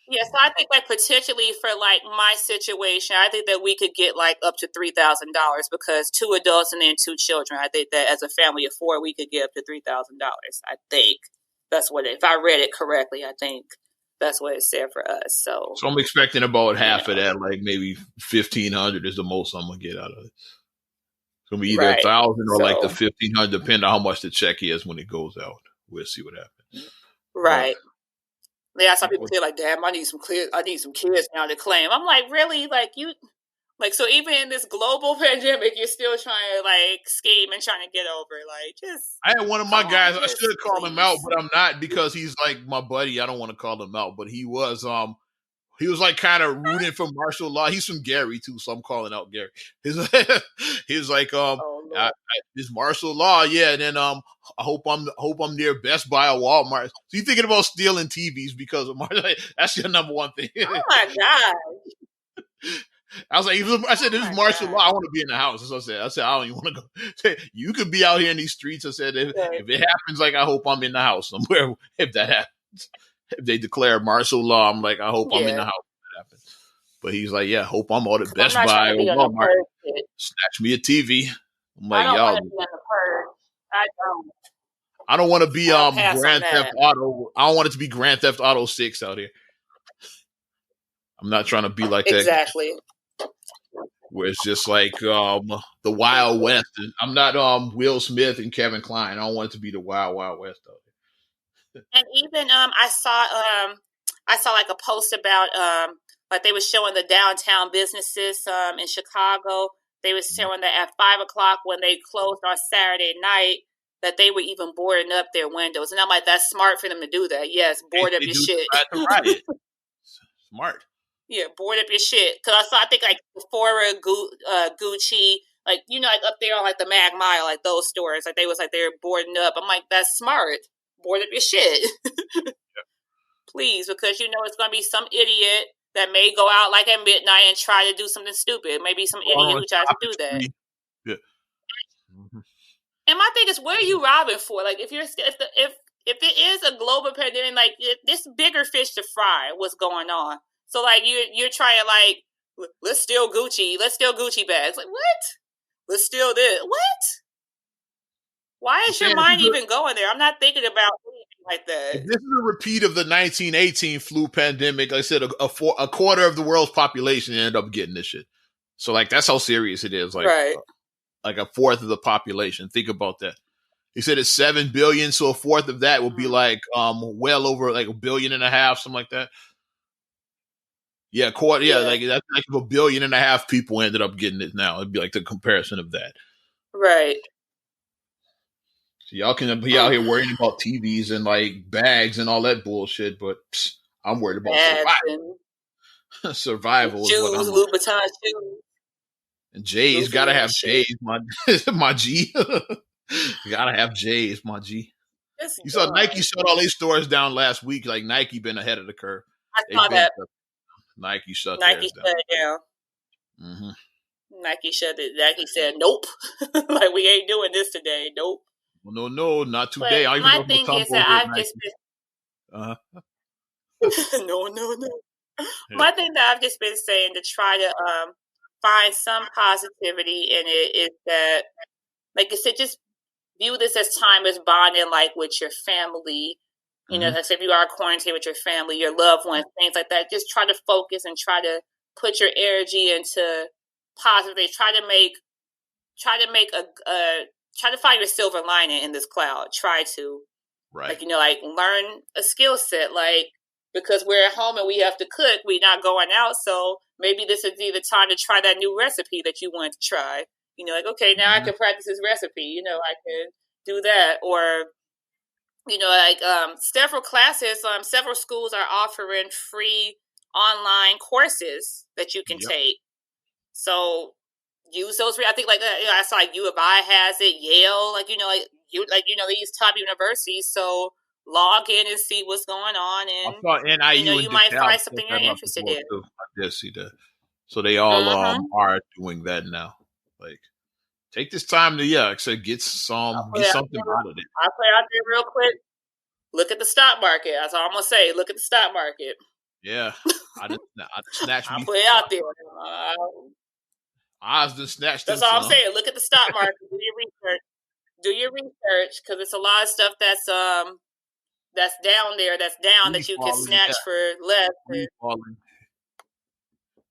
Yeah, so I think, like, potentially for, like, my situation, I think that we could get, like, up to $3,000 because 2 adults and then 2 children. I think that as a family of 4, we could get up to $3,000, I think. That's what if I read it correctly, I think that's what it said for us. So I'm expecting about half of that, like maybe 1,500 is the most I'm gonna get out of it. It's gonna be either 1,000 or like the 1,500, depending on how much the check is when it goes out. We'll see what happens. Right. Yeah, some people feel like, damn, I need some kids now to claim. I'm like, really? Like you. Like, so even in this global pandemic, you're still trying to, like, scheme and trying to get over. Like, just... I had one of my guys, I should call him out, but I'm not because he's, like, my buddy. I don't want to call him out, but he was, like, kind of rooting for martial law. He's from Gary, too, so I'm calling out Gary. He was like, this martial law, yeah, and then, I hope I'm near Best Buy or Walmart. So you thinking about stealing TVs because of martial law? That's your number one thing. Oh, my God. I was like, this is martial law. I want to be in the house. That's what I said, I don't even want to go. You could be out here in these streets. I said, if it happens, like, I hope I'm in the house somewhere. If that happens, if they declare martial law, I'm like, I hope I'm in the house if that happens. But he's like, yeah, hope I'm out at Best Buy or Walmart. Snatch me a TV. I'm like, y'all. I don't want to be Grand Theft Auto. I don't want it to be Grand Theft Auto 6 out here. I'm not trying to be like that. Exactly. Where it's just like the Wild West. I'm not Will Smith and Kevin Kline. I don't want it to be the Wild West out there. And even I saw like a post about like they were showing the downtown businesses in Chicago. They were showing that at 5:00 when they closed on Saturday night, that they were even boarding up their windows. And I'm like, that's smart for them to do that. Yes, board up your shit. Smart. Yeah, board up your shit. Because I think like Sephora, Gucci, like, you know, like up there on like the Mag Mile, like those stores, like they was like they're boarding up. I'm like, that's smart. Board up your shit. Yeah. Please, because you know it's going to be some idiot that may go out like at midnight and try to do something stupid. Maybe some idiot who tries to do that. Yeah. Mm-hmm. And my thing is, what are you robbing for? Like, if if it is a global pandemic, like this bigger fish to fry, what's going on? So like you're trying like, let's steal Gucci bags. Like what? Let's steal this. What? Why is your mind even going there? I'm not thinking about anything like that. If this is a repeat of the 1918 flu pandemic, like I said, a quarter of the world's population ended up getting this shit. So like that's how serious it is. Like, right. Like a fourth of the population. Think about that. He said it's 7 billion, so a fourth of that would be like well over like 1.5 billion, something like that. Yeah, quarter. Yeah, like that's like 1.5 billion people ended up getting it now. It'd be like the comparison of that. Right. So y'all can be out here worrying about TVs and like bags and all that bullshit, but I'm worried about survival. Survival. Shoes, Louboutin shoes. And J's, gotta have J's, my G. Gotta have J's, my G. You saw Nike shut all these stores down last week. Like Nike been ahead of the curve. I saw that. Nike shut it down. Mm-hmm. Nike shut it. Nike said, "Nope, like we ain't doing this today. Nope." Well, no, not today. But my thing is that I've just been. No. Yeah. My thing that I've just been saying to try to find some positivity in it is that, like I said, just view this as time as bonding, like with your family. You know, if you are quarantined with your family, your loved ones, things like that. Just try to focus and try to put your energy into positive. Try to find your silver lining in this cloud. Try to, like, like learn a skill set, like, because we're at home and we have to cook, we're not going out. So maybe this is the time to try that new recipe that you want to try. You know, like, okay, now I can practice this recipe. You know, I can do that. Or, you know, like several classes, several schools are offering free online courses that you can take. So use those. I think like I saw like U of I has it, Yale, these top universities. So log in and see what's going on, and NIU you might find something you're interested in. I did see that. So they all are doing that now. Like, take this time to get something out of it. I'll play out there real quick. Look at the stock market. That's all I'm gonna say. Look at the stock market. Yeah, I snatched. I'll play out there. I just snatched. That's all I'm saying. Look at the stock market. Do your research because it's a lot of stuff that's down there. That's down that you can snatch for less.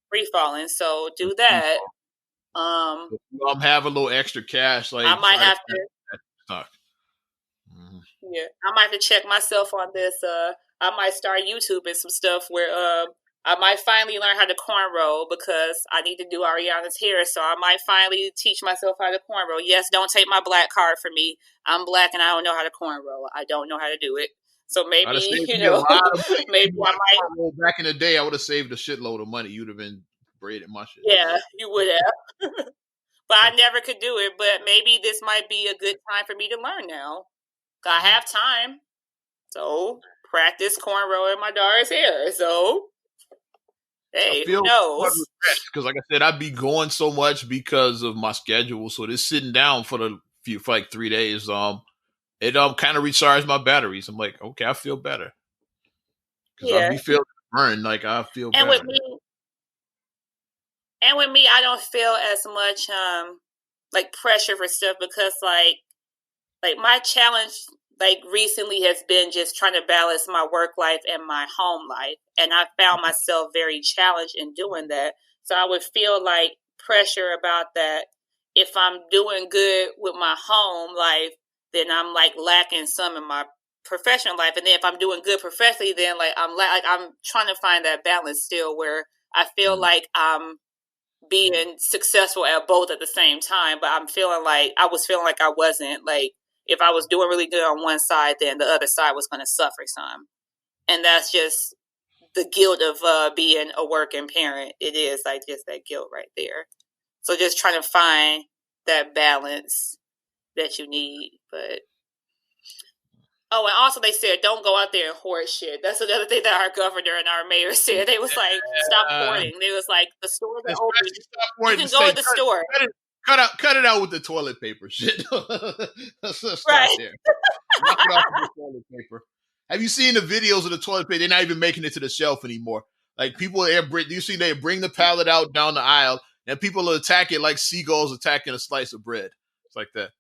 Free falling. So do that. Have a little extra cash. Like I might have to. Yeah, I might have to check myself on this. I might start YouTubing some stuff where I might finally learn how to cornrow because I need to do Ariana's hair. So I might finally teach myself how to cornrow. Yes, don't take my black card from me. I'm black and I don't know how to cornrow. I don't know how to do it. So maybe, maybe I might. Back in the day, I would have saved a shitload of money. You'd have been braiding my shit. Yeah, you would have. But I never could do it. But maybe this might be a good time for me to learn now. I have time. So practice cornrowing my daughter's hair. So hey, who knows? Because like I said, I'd be going so much because of my schedule. So this sitting down for like 3 days, it kind of recharged my batteries. I'm like, okay, I feel better. Because I'll be feeling burned. Like I feel better. With me, I don't feel as much like pressure for stuff because like my challenge like recently has been just trying to balance my work life and my home life. And I found myself very challenged in doing that. So I would feel like pressure about that. If I'm doing good with my home life, then I'm like lacking some in my professional life. And then if I'm doing good professionally, then like I'm trying to find that balance still where I feel like I'm being successful at both at the same time. But I was feeling like I wasn't. Like if I was doing really good on one side, then the other side was going to suffer some. And that's just the guilt of being a working parent. It is like just that guilt right there. So just trying to find that balance that you need. But and also they said don't go out there and hoard shit. That's another thing that our governor and our mayor said. They was like, stop hoarding. They was like, the stores are open. You can go to the store. cut it out with the toilet paper shit. Let's start Right. there. Knock it off with the toilet paper. Have you seen the videos of the toilet paper? They're not even making it to the shelf anymore. Like people, you see, they bring the pallet out down the aisle, and people will attack it like seagulls attacking a slice of bread. It's like that.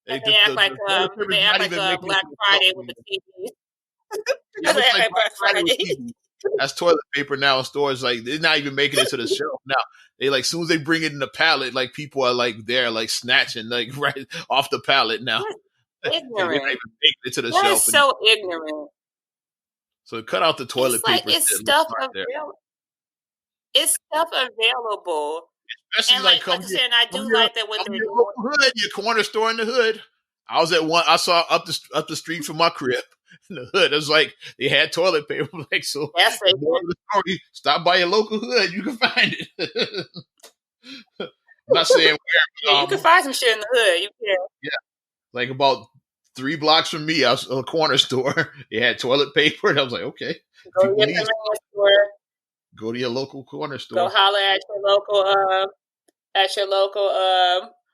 They act like Black Friday with the TV. Yeah, like Black Friday. That's toilet paper now in stores. Like they're not even making it to the shelf now. They like, as soon as they bring it in the pallet, like people are like there, like snatching like right off the pallet now. Ignorant. They're not even making it to the that shelf. Is so ignorant. So cut out the toilet paper. It's stuff available. It's stuff available. Especially and like I said, I do like that with your hood, your corner store in the hood. I was at one. I saw up the street from my crib in the hood. It was like they had toilet paper. Like so. Yes, they more of the story. Stop by your local hood. You can find it. I'm not saying where. You can find some shit in the hood. You can. Yeah, like about 3 blocks from me, I was a corner store. They had toilet paper, and I was like, okay. Go to your store. Go to your local corner store. Go holler at your local,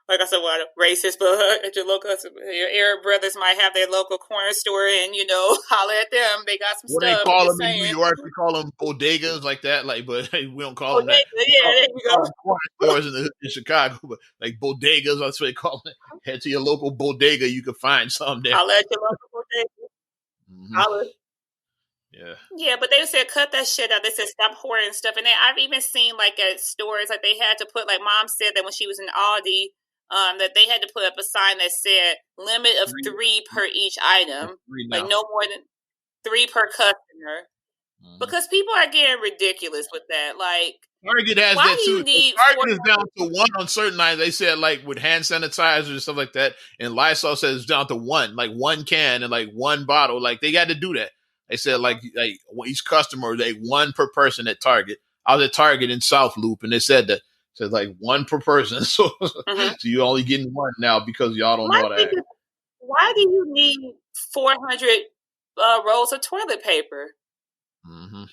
like I said, what racist, but at your local, your Arab brothers might have their local corner store, and holler at them. They got some stuff. They call them in New York. We call them bodegas like that. Like, but we don't call them that. Yeah, there you go. Corner stores in Chicago, but like bodegas, that's what they call it. Head to your local bodega, you can find some there. Holler at your local bodega. Mm-hmm. Holler. Yeah, but they said cut that shit out. They said stop hoarding stuff, and then I've even seen like at stores like they had to put, like Mom said that when she was in Aldi, that they had to put up a sign that said limit of 3 per each item, like no more than 3 per customer, because people are getting ridiculous with that. Like Target has that too. Target is down to 1 on certain lines. They said like with hand sanitizer and stuff like that, and Lysol says it's down to 1, like 1 can and like 1 bottle. Like they got to do that. They said like each customer, they 1 per person at Target. I was at Target in South Loop, and they said that. So like 1 per person. So, so you're only getting 1 now because y'all don't know that. Why do you need 400 rolls of toilet paper? Mm-hmm.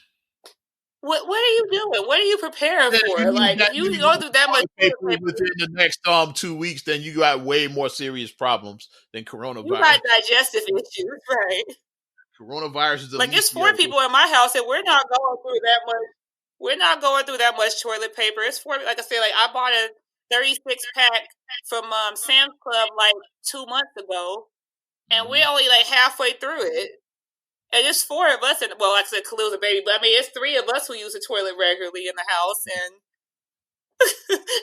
What are you doing? What are you preparing for? Like if you go through that much toilet paper within the next 2 weeks, then you got way more serious problems than coronavirus. You got digestive issues, right? Coronavirus is like it's 4 people in my house, and we're not going through that much. We're not going through that much toilet paper. It's 4. Like I said, like I bought a 36 pack from Sam's Club like 2 months ago, and we're only like halfway through it. And it's 4 of us, and well, like I said, Khalil's a baby, but I mean, it's 3 of us who use the toilet regularly in the house, and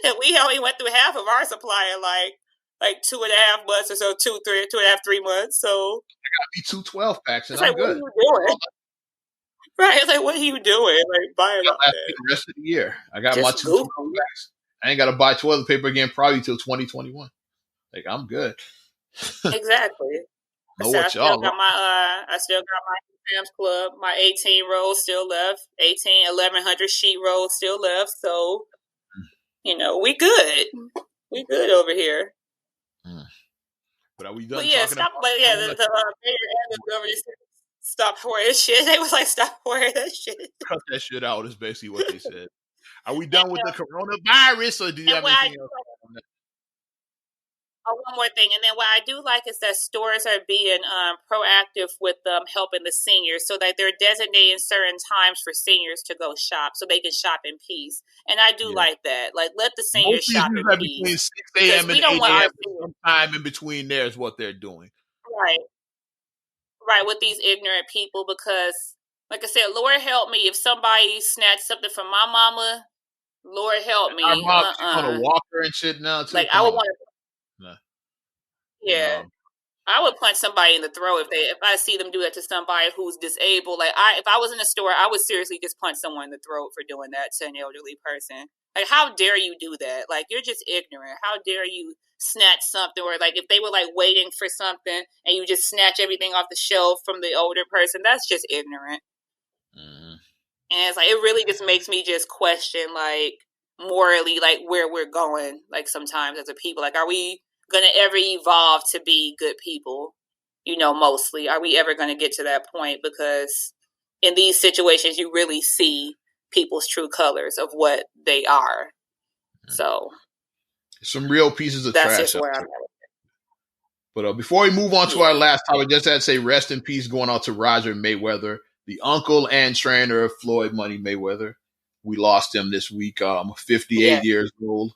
and we only went through half of our supply in like 2.5 months or so, 3 months. So I got me 2 12 packs, and it's I'm like, good. What are you doing? Right, it's like, what are you doing? Like buying up the rest of the year. I got my 2 12 packs. I ain't got to buy toilet paper again probably till 2021. Like I'm good. Exactly. I still got my Sam's Club. My 18 rolls still left. 1100 sheet rolls still left. So, we good. We good over here. But are we done? But yeah, stop. But yeah, the mayor and the governor said, stop hoarding shit. They was like, stop hoarding that shit. Cut that shit out is basically what they said. Are we done with the coronavirus, or do you have anything else? One more thing, and then what I do like is that stores are being proactive with helping the seniors, so that they're designating certain times for seniors to go shop, so they can shop in peace. And I do like that. Like, let the seniors shop in peace. Between 6 a.m. and 8 a.m. Sometime in between there is what they're doing. Right, with these ignorant people, because, like I said, Lord help me if somebody snatched something from my mama. Lord help me. Our mom's on a walker and shit now too. Like I would want to. Yeah, I would punch somebody in the throat if I see them do that to somebody who's disabled. Like if I was in a store, I would seriously just punch someone in the throat for doing that to an elderly person. Like, how dare you do that? Like, you're just ignorant. How dare you snatch something, or like if they were like waiting for something and you just snatch everything off the shelf from the older person? That's just ignorant. And it's like, it really just makes me just question, like, morally, like where we're going. Like sometimes as a people, like, are we going to ever evolve to be good people? Mostly, are we ever going to get to that point? Because in these situations, you really see people's true colors of what they are. So Some real pieces of That's trash. just where I'm at. But before we move on to our last topic, just had to say rest in peace going out to Roger Mayweather, the uncle and trainer of Floyd Money Mayweather. We lost him this week. 58 years old.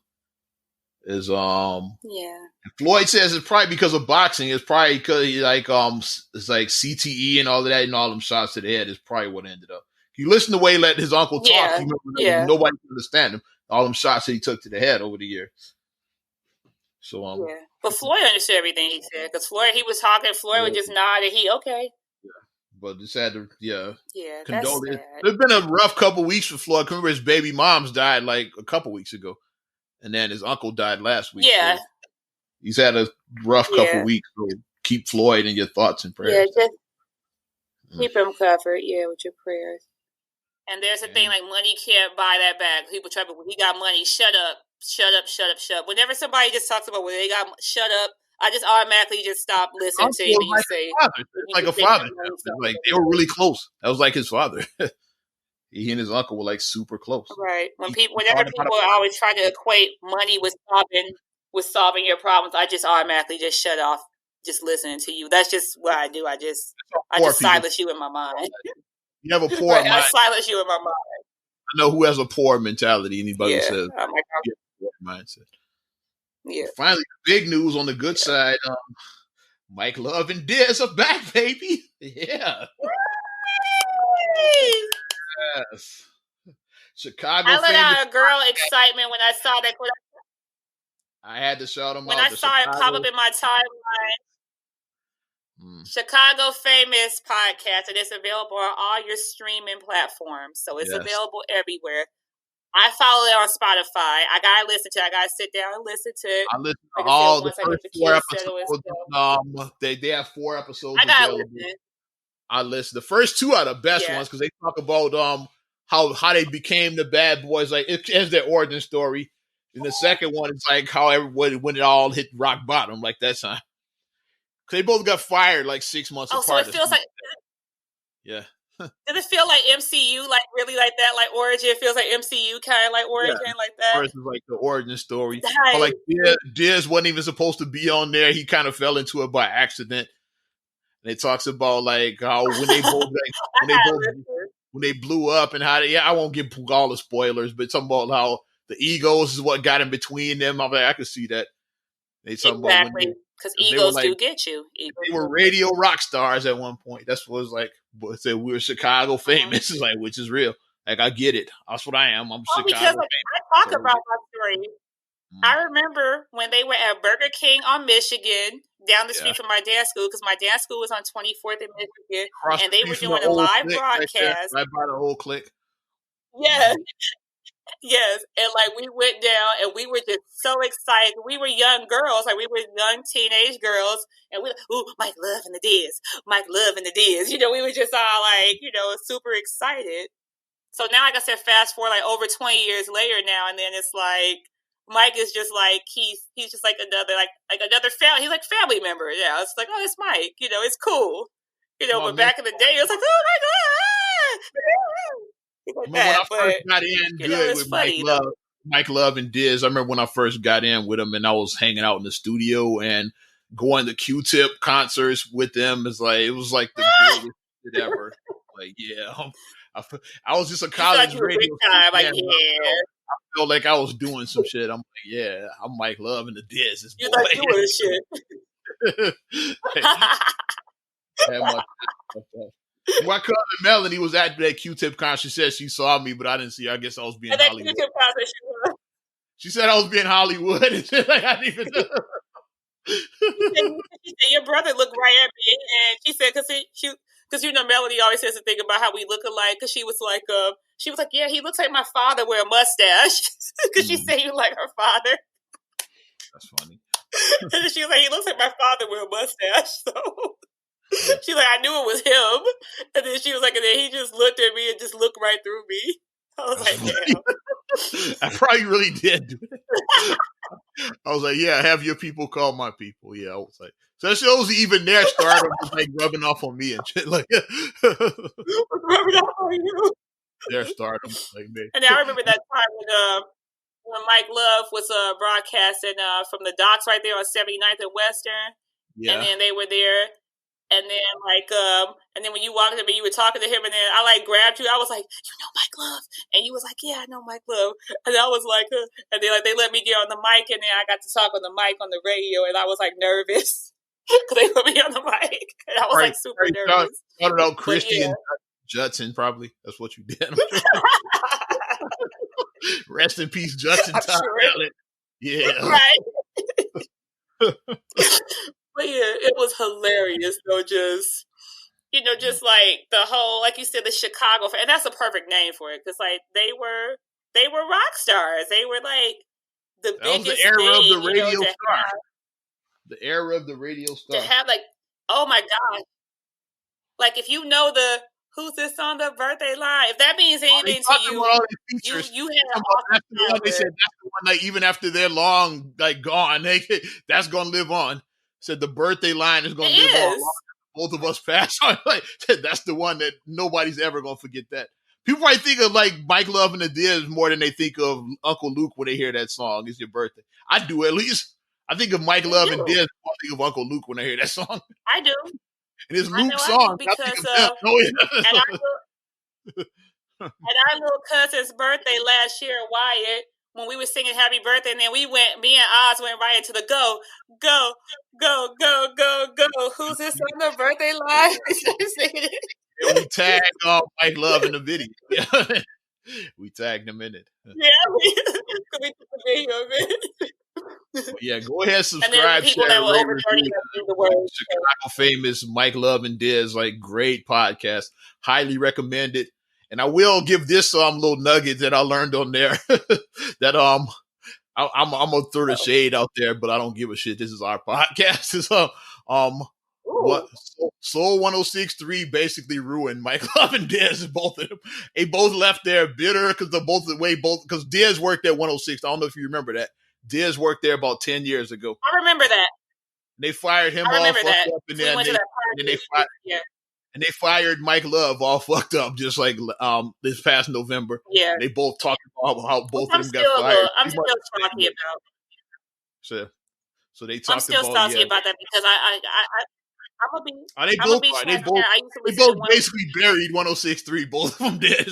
Is Floyd says it's probably because of boxing. It's probably because it's like CTE and all of that, and all them shots to the head is probably what ended up. You listen to the way he let his uncle talk. Nobody can understand him. All them shots that he took to the head over the years. So but Floyd understood everything he said because he was talking. Floyd would just nod and he okay. But just had to condole. There's been a rough couple weeks for Floyd. Remember his baby moms died like a couple weeks ago. And then his uncle died last week. Yeah. So he's had a rough couple weeks. So keep Floyd in your thoughts and prayers. Yeah, just keep him covered, with your prayers. And there's a thing like money can't buy that back. People try, but when he got money, shut up. Whenever somebody just talks about when they got shut up, I just automatically just stop listening to anything you say. Like a father. Like they were really close. That was like his father. He and his uncle were like super close. Right. Whenever people always try to equate money with solving your problems, I just automatically just shut off just listening to you. That's just what I do. I just silence you in my mind. You have a poor mind. I silence you in my mind. I know who has a poor mentality. Anybody says mindset. Yeah. Finally, big news on the good side. Mike Love and Diz are back, baby. Yeah. Yes. Chicago. I let out a girl excitement when I saw that. I had to shout them out. When I saw it pop up in my timeline. Chicago Famous podcast, and it's available on all your streaming platforms. So it's available everywhere. I follow it on Spotify. I gotta listen to it. I gotta sit down and listen to it. I listen to all the first 4 episodes. They have 4 episodes. I gotta listen. I listen. The first 2 are the best ones because they talk about how they became the bad boys. Like it's their origin story. And the second one is like how everybody when it all hit rock bottom, like that time. They both got fired like 6 months apart. So it feels like Does it feel like MCU, like really like that, like origin? It feels like MCU kind of like origin, like that. Versus like the origin story. But like Diz wasn't even supposed to be on there. He kind of fell into it by accident. And it talks about like how when they both when they blew up and how I won't give all the spoilers, but something about how the egos is what got in between them. I'm like, I could see that. Exactly. Because egos do get you. They were radio rock stars at one point. That's what it was like. But said we were Chicago famous, is like, which is real. Like I get it. That's what I am. I'm Chicago because famous. I talk about my story. I remember when they were at Burger King on Michigan, down the street from my dance school, because my dance school was on 24th in Michigan, and they were doing a live broadcast. Right by the whole clique. Yes. Yes, and like we went down and we were just so excited. We were young girls, like we were young teenage girls, and we Mike Love and the Diz, Mike Love and the Diz. You know, we were just all like, super excited. So now, like I said, fast forward like over 20 years later now, and then it's like Mike is just like he's just like another family. He's like family member. Yeah, it's like it's Mike. It's cool. But back in the day, it was like my God. When I first got in good with Mike Love and Diz, I remember when I first got in with them and I was hanging out in the studio and going to Q-Tip concerts with them. It was like the greatest shit ever. Like, I was just a college radio time. I felt like I was doing some shit. I'm like, I'm Mike Love and the Diz. You're like doing shit. My cousin Melanie was at that Q-Tip concert. She said she saw me, but I didn't see her. I guess I was being Hollywood. She said I was being Hollywood. I didn't even know. She said, your brother looked right at me. And she said, because Melanie always says the thing about how we look alike. Because she was like, yeah, he looks like my father with a mustache. Because she said you like her father. That's funny. And she was like, he looks like my father with a mustache. So she's like, I knew it was him. And then she was like, and then he just looked at me and just looked right through me. I was like, damn. I probably really did. I was like, have your people call my people. Yeah, I was like, so that shows even their stardom was like rubbing off on me and shit. Like, rubbing off on you. Their stardom, like me. And I remember that time when when Mike Love was broadcasting from the docks right there on 79th and Western. Yeah. And then they were there. And then and then when you walked up and you were talking to him, and then I grabbed you, I was like, you know Mike Love? And you was like, yeah, I know Mike Love. And I was like, and then they let me get on the mic, and then I got to talk on the mic on the radio, and I was nervous because they put me on the mic, and I was super nervous. I don't know, Christian Judson, probably. That's what you did. Rest in peace, Judson. Sure. Yeah. Right. But yeah, it was hilarious though. Just just the whole, like you said, the Chicago, and that's a perfect name for it because they were rock stars. They were the biggest. Was the era of the radio star. The era of the radio star. To have oh my gosh, if you know who's this on the birthday line, if that means anything to you, you had that's the one they said that's the one even after they're long gone, that's gonna live on. Said the birthday line is going to live on. Both of us passed on. That's the one that nobody's ever going to forget that. People probably think of Mike Love and the Diz more than they think of Uncle Luke when they hear that song. It's your birthday. I do at least. I think of Mike Love and Diz. I think of Uncle Luke when I hear that song. I do. And it's Luke's song. Because and our little cousin's birthday last year, Wyatt, when we were singing Happy Birthday, and then me and Oz went right into the go. Who's this on the birthday line? And we tagged Mike Love in the video. We tagged him in it. Yeah, we took a video of it. Yeah, go ahead, subscribe, share, Chicago famous Mike Love and Diz, great podcast. Highly recommend it. And I will give this little nugget that I learned on there that I'm gonna throw the shade out there, but I don't give a shit. This is our podcast. What Soul 106.3 basically ruined Mike Love and Diz. Both of them, they both left there bitter because because Diz worked at 106. I don't know if you remember that. Diz worked there about 10 years ago. I remember that. They fired him all fucked up, and then they fired. Yeah. And they fired Mike Love all fucked up, just this past November. Yeah. They both talked about how both of them got fired. I'm still salty about it. So they talked about. I'm still salty about that because I'm gonna be. They both basically buried 106.3. Both of them did.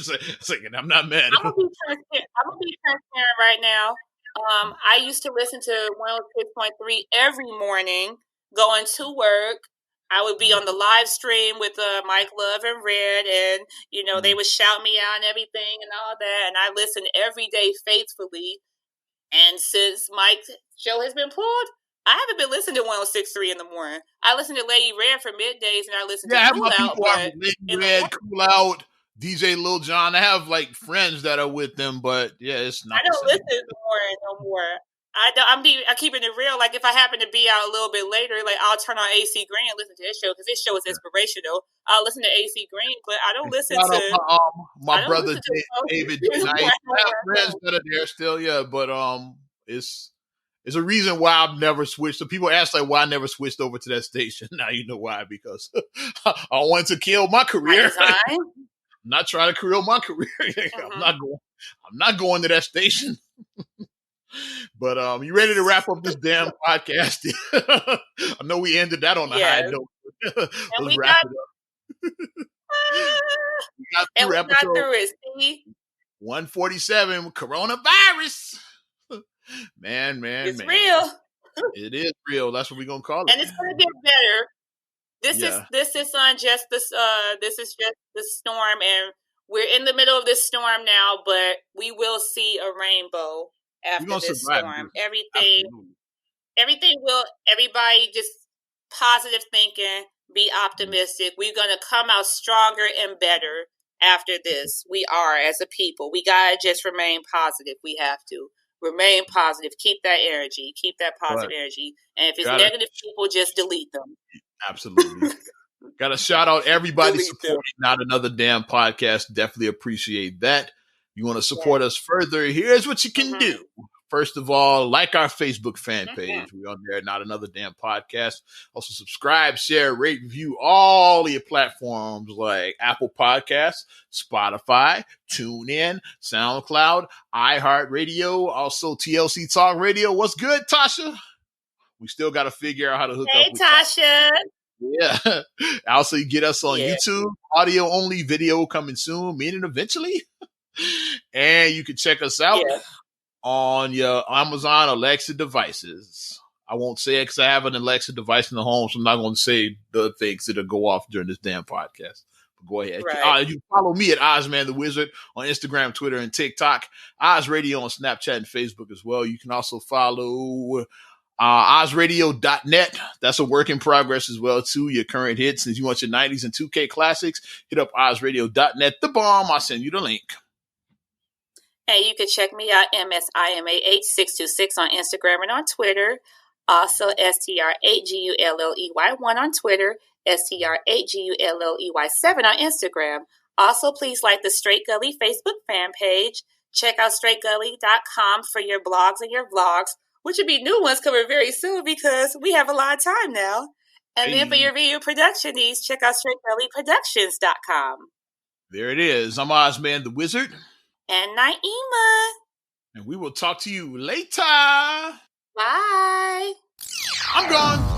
I'm not mad. I'm gonna be transparent right now. I used to listen to 106.3 every morning going to work. I would be on the live stream with Mike Love and Red, and they would shout me out and everything and all that. And I listened every day faithfully. And since Mike's show has been pulled, I haven't been listening to 106.3 in the morning. I listen to Lady Red for middays, and I listen to Cool Out. Lady Red, Cool Out, DJ Lil Jon. I have friends that are with them, but yeah, it's not. I don't listen no more. I'm keeping it real. If I happen to be out a little bit later, I'll turn on AC Green and listen to his show because his show is inspirational. I'll listen to AC Green, but I don't listen to my brother David. I have friends that are there still, yeah, but it's a reason why I've never switched. So people ask why I never switched over to that station. Now you know why, because I wanted to kill my career. I'm not trying to kill my career. Mm-hmm. I'm not going to that station. But you ready to wrap up this damn podcast? I know we ended that on a high note. Let's wrap it up. We got through it. See? 147 coronavirus. Man. It's real. It is real. That's what we're gonna call it. And it's gonna get better. This is just the storm, and we're in the middle of this storm now, but we will see a rainbow after this storm. Everything will, everybody just positive thinking, be optimistic. We're going to come out stronger and better after this. We are, as a people. We got to just remain positive. We have to remain positive. Keep that energy. Keep that positive energy. And if it's negative people, just delete them. Absolutely. Got to shout out everybody supporting Not Another Damn Podcast. Definitely appreciate that. You want to support us further, here's what you can do. First of all, like our Facebook fan page. We're on there, Not Another Damn Podcast. Also subscribe, share, rate, review all your platforms like Apple Podcasts, Spotify, TuneIn, SoundCloud, iHeartRadio, also TLC Talk Radio. What's good, Tasha? We still got to figure out how to hook up with Tasha. Yeah. Also, you get us on YouTube, audio only, video coming soon, meaning eventually. And you can check us out on your Amazon Alexa devices. I won't say it because I have an Alexa device in the home, so I'm not going to say the things that'll go off during this damn podcast. But go ahead. Right. You follow me at Ozman the Wizard on Instagram, Twitter, and TikTok. Oz Radio on Snapchat and Facebook as well. You can also follow OzRadio.net. That's a work in progress as well, too. Your current hits. If you want your 90s and 2K classics, hit up OzRadio.net. The bomb. I'll send you the link. And you can check me out, MSIMAH626 on Instagram and on Twitter. Also, STR8GULLEY1 on Twitter, STR8GULLEY7 on Instagram. Also, please like the Straight Gully Facebook fan page. Check out straightgully.com for your blogs and your vlogs, which will be new ones coming very soon because we have a lot of time now. And then for your video production needs, check out straightgullyproductions.com. There it is. I'm Ozman the Wizard. And Naima. And we will talk to you later. Bye. I'm gone.